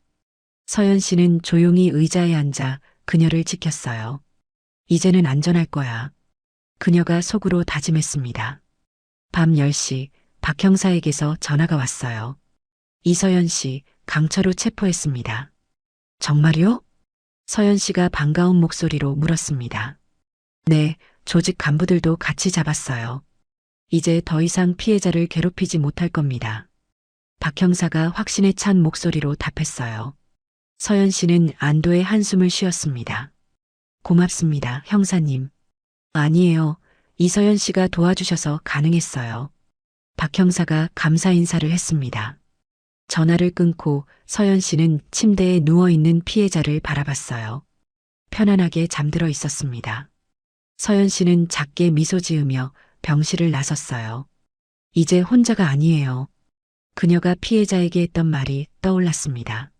서연 씨는 조용히 의자에 앉아 그녀를 지켰어요. 이제는 안전할 거야. 그녀가 속으로 다짐했습니다. 밤 10시 박 형사에게서 전화가 왔어요. 이서연 씨, 강철우 체포했습니다. 정말요? 서연 씨가 반가운 목소리로 물었습니다. 네, 조직 간부들도 같이 잡았어요. 이제 더 이상 피해자를 괴롭히지 못할 겁니다. 박 형사가 확신에 찬 목소리로 답했어요. 서연 씨는 안도의 한숨을 쉬었습니다. 고맙습니다, 형사님. 아니에요. 이서연 씨가 도와주셔서 가능했어요. 박 형사가 감사 인사를 했습니다. 전화를 끊고 서연 씨는 침대에 누워있는 피해자를 바라봤어요. 편안하게 잠들어 있었습니다. 서연 씨는 작게 미소 지으며 병실을 나섰어요. 이제 혼자가 아니에요. 그녀가 피해자에게 했던 말이 떠올랐습니다.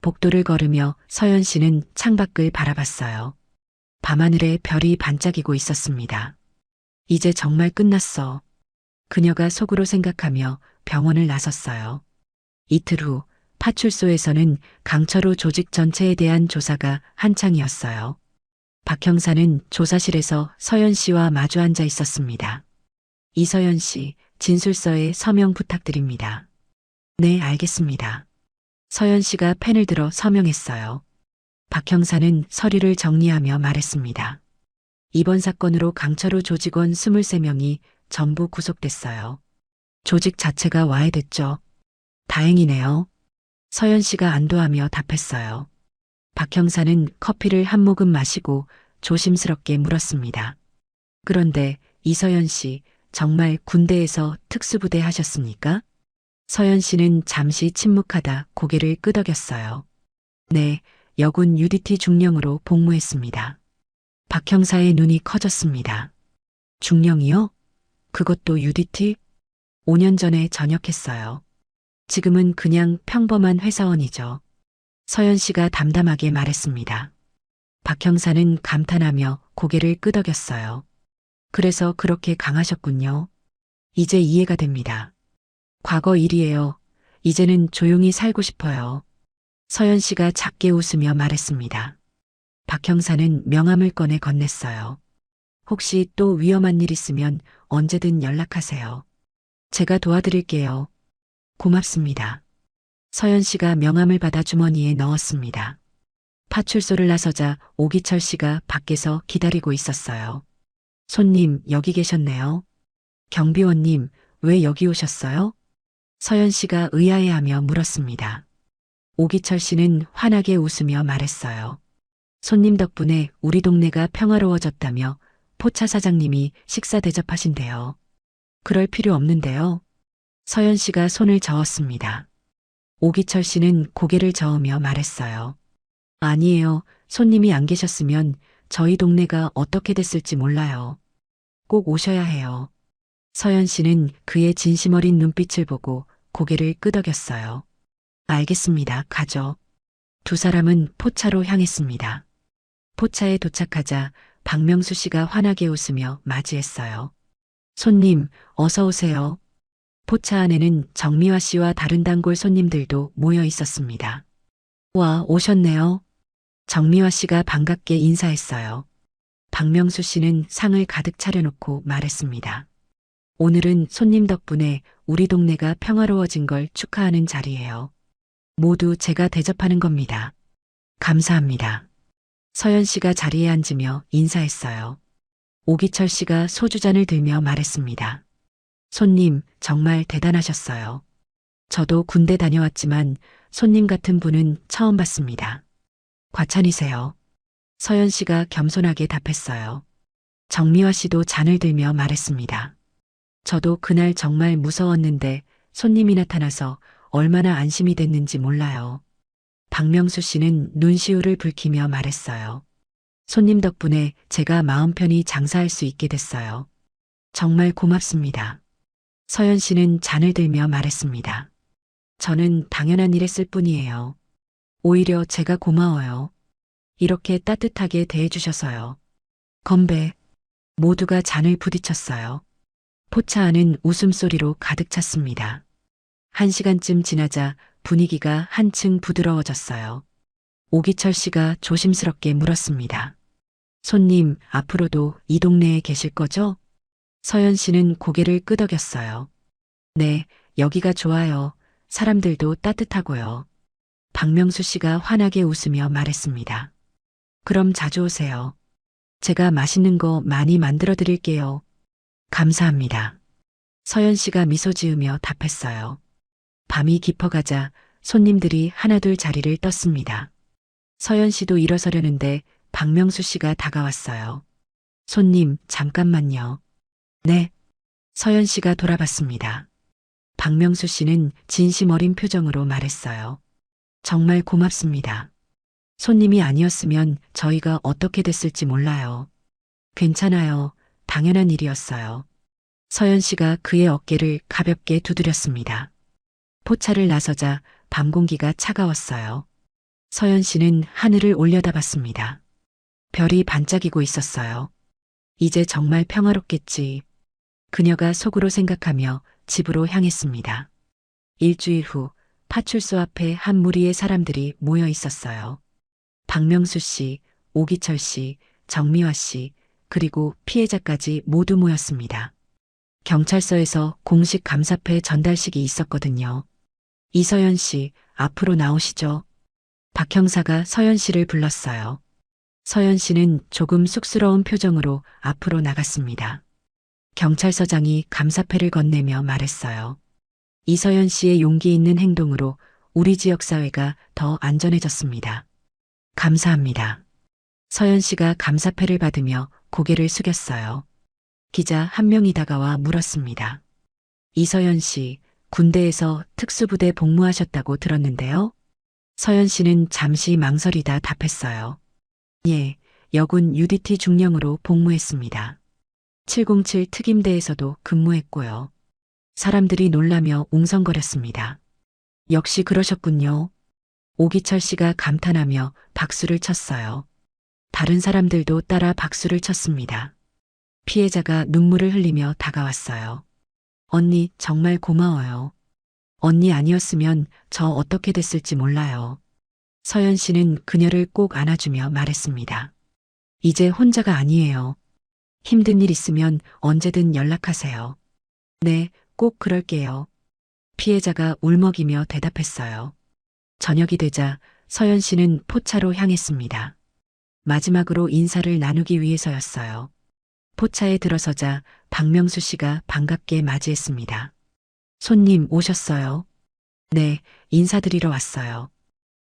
복도를 걸으며 서연 씨는 창밖을 바라봤어요. 밤하늘에 별이 반짝이고 있었습니다. 이제 정말 끝났어. 그녀가 속으로 생각하며 병원을 나섰어요. 이틀 후 파출소에서는 강철호 조직 전체에 대한 조사가 한창이었어요. 박 형사는 조사실에서 서연 씨와 마주 앉아 있었습니다. 이서연 씨, 진술서에 서명 부탁드립니다. 네, 알겠습니다. 서연 씨가 펜을 들어 서명했어요. 박 형사는 서류를 정리하며 말했습니다. 이번 사건으로 강철호 조직원 23명이 전부 구속됐어요. 조직 자체가 와해됐죠. 다행이네요. 서연 씨가 안도하며 답했어요. 박 형사는 커피를 한 모금 마시고 조심스럽게 물었습니다. 그런데 이서연 씨, 정말 군대에서 특수부대 하셨습니까? 서연 씨는 잠시 침묵하다 고개를 끄덕였어요. 네, 여군 UDT 중령으로 복무했습니다. 박 형사의 눈이 커졌습니다. 중령이요? 그것도 UDT? 5년 전에 전역했어요. 지금은 그냥 평범한 회사원이죠. 서연 씨가 담담하게 말했습니다. 박 형사는 감탄하며 고개를 끄덕였어요. 그래서 그렇게 강하셨군요. 이제 이해가 됩니다. 과거 일이에요. 이제는 조용히 살고 싶어요. 서연 씨가 작게 웃으며 말했습니다. 박 형사는 명함을 꺼내 건넸어요. 혹시 또 위험한 일 있으면 언제든 연락하세요. 제가 도와드릴게요. 고맙습니다. 서연 씨가 명함을 받아 주머니에 넣었습니다. 파출소를 나서자 오기철 씨가 밖에서 기다리고 있었어요. 손님, 여기 계셨네요. 경비원님, 왜 여기 오셨어요? 서연 씨가 의아해하며 물었습니다. 오기철 씨는 환하게 웃으며 말했어요. 손님 덕분에 우리 동네가 평화로워졌다며 포차 사장님이 식사 대접하신대요. 그럴 필요 없는데요. 서연 씨가 손을 저었습니다. 오기철 씨는 고개를 저으며 말했어요. 아니에요. 손님이 안 계셨으면 저희 동네가 어떻게 됐을지 몰라요. 꼭 오셔야 해요. 서연 씨는 그의 진심 어린 눈빛을 보고 고개를 끄덕였어요. 알겠습니다. 가죠. 두 사람은 포차로 향했습니다. 포차에 도착하자 박명수 씨가 환하게 웃으며 맞이했어요. 손님, 어서 오세요. 포차 안에는 정미화 씨와 다른 단골 손님들도 모여 있었습니다. 와, 오셨네요. 정미화 씨가 반갑게 인사했어요. 박명수 씨는 상을 가득 차려놓고 말했습니다. 오늘은 손님 덕분에 우리 동네가 평화로워진 걸 축하하는 자리예요. 모두 제가 대접하는 겁니다. 감사합니다. 서연 씨가 자리에 앉으며 인사했어요. 오기철 씨가 소주잔을 들며 말했습니다. 손님, 정말 대단하셨어요. 저도 군대 다녀왔지만 손님 같은 분은 처음 봤습니다. 과찬이세요. 서연 씨가 겸손하게 답했어요. 정미화 씨도 잔을 들며 말했습니다. 저도 그날 정말 무서웠는데 손님이 나타나서 얼마나 안심이 됐는지 몰라요. 박명수 씨는 눈시울을 붉히며 말했어요. 손님 덕분에 제가 마음 편히 장사할 수 있게 됐어요. 정말 고맙습니다. 서연 씨는 잔을 들며 말했습니다. 저는 당연한 일 했을 뿐이에요. 오히려 제가 고마워요. 이렇게 따뜻하게 대해주셔서요. 건배. 모두가 잔을 부딪혔어요. 포차 안은 웃음소리로 가득 찼습니다. 1시간쯤 지나자 분위기가 한층 부드러워졌어요. 오기철 씨가 조심스럽게 물었습니다. 손님, 앞으로도 이 동네에 계실 거죠? 서연 씨는 고개를 끄덕였어요. 네, 여기가 좋아요. 사람들도 따뜻하고요. 박명수 씨가 환하게 웃으며 말했습니다. 그럼 자주 오세요. 제가 맛있는 거 많이 만들어 드릴게요. 감사합니다. 서연 씨가 미소 지으며 답했어요. 밤이 깊어가자 손님들이 하나둘 자리를 떴습니다. 서연 씨도 일어서려는데 박명수 씨가 다가왔어요. 손님, 잠깐만요. 네. 서연 씨가 돌아봤습니다. 박명수 씨는 진심 어린 표정으로 말했어요. 정말 고맙습니다. 손님이 아니었으면 저희가 어떻게 됐을지 몰라요. 괜찮아요. 당연한 일이었어요. 서연 씨가 그의 어깨를 가볍게 두드렸습니다. 포차를 나서자 밤 공기가 차가웠어요. 서연 씨는 하늘을 올려다봤습니다. 별이 반짝이고 있었어요. 이제 정말 평화롭겠지. 그녀가 속으로 생각하며 집으로 향했습니다. 일주일 후 파출소 앞에 한 무리의 사람들이 모여 있었어요. 박명수 씨, 오기철 씨, 정미화 씨, 그리고 피해자까지 모두 모였습니다. 경찰서에서 공식 감사패 전달식이 있었거든요. 이서연 씨, 앞으로 나오시죠. 박 형사가 서연 씨를 불렀어요. 서연 씨는 조금 쑥스러운 표정으로 앞으로 나갔습니다. 경찰서장이 감사패를 건네며 말했어요. 이서연 씨의 용기 있는 행동으로 우리 지역 사회가 더 안전해졌습니다. 감사합니다. 서연 씨가 감사패를 받으며 고개를 숙였어요. 기자 한 명이 다가와 물었습니다. 이서연 씨, 군대에서 특수부대 복무하셨다고 들었는데요? 서연 씨는 잠시 망설이다 답했어요. 예, 여군 UDT 중령으로 복무했습니다. 707 특임대에서도 근무했고요. 사람들이 놀라며 웅성거렸습니다. 역시 그러셨군요. 오기철 씨가 감탄하며 박수를 쳤어요. 다른 사람들도 따라 박수를 쳤습니다. 피해자가 눈물을 흘리며 다가왔어요. 언니, 정말 고마워요. 언니 아니었으면 저 어떻게 됐을지 몰라요. 서연 씨는 그녀를 꼭 안아주며 말했습니다. 이제 혼자가 아니에요. 힘든 일 있으면 언제든 연락하세요. 네, 꼭 그럴게요. 피해자가 울먹이며 대답했어요. 저녁이 되자 서연 씨는 포차로 향했습니다. 마지막으로 인사를 나누기 위해서였어요. 포차에 들어서자 박명수 씨가 반갑게 맞이했습니다. 손님 오셨어요? 네, 인사드리러 왔어요.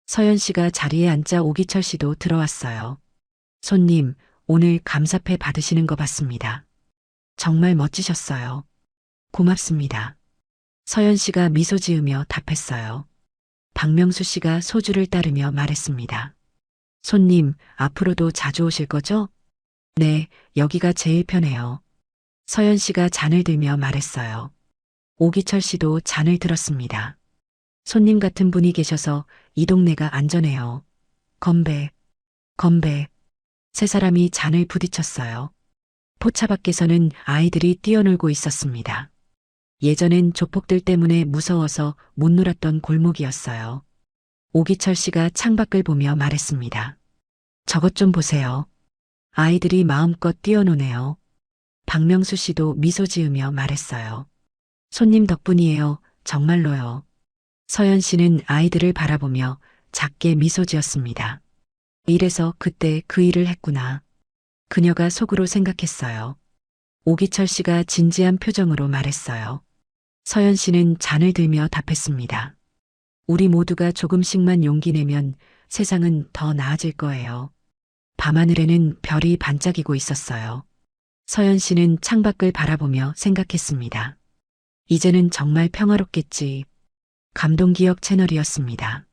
서연 씨가 자리에 앉자 오기철 씨도 들어왔어요. 손님, 오늘 감사패 받으시는 거 봤습니다. 정말 멋지셨어요. 고맙습니다. 서연 씨가 미소 지으며 답했어요. 박명수 씨가 소주를 따르며 말했습니다. 손님, 앞으로도 자주 오실 거죠? 네, 여기가 제일 편해요. 서연 씨가 잔을 들며 말했어요. 오기철 씨도 잔을 들었습니다. 손님 같은 분이 계셔서 이 동네가 안전해요. 건배, 건배. 세 사람이 잔을 부딪혔어요. 포차 밖에서는 아이들이 뛰어놀고 있었습니다. 예전엔 조폭들 때문에 무서워서 못 놀았던 골목이었어요. 오기철 씨가 창밖을 보며 말했습니다. 저것 좀 보세요. 아이들이 마음껏 뛰어노네요. 박명수 씨도 미소 지으며 말했어요. 손님 덕분이에요. 정말로요. 서연 씨는 아이들을 바라보며 작게 미소 지었습니다. 이래서 그때 그 일을 했구나. 그녀가 속으로 생각했어요. 오기철 씨가 진지한 표정으로 말했어요. 서연 씨는 잔을 들며 답했습니다. 우리 모두가 조금씩만 용기 내면 세상은 더 나아질 거예요. 밤하늘에는 별이 반짝이고 있었어요. 서연 씨는 창밖을 바라보며 생각했습니다. 이제는 정말 평화롭겠지. 감동기억 채널이었습니다.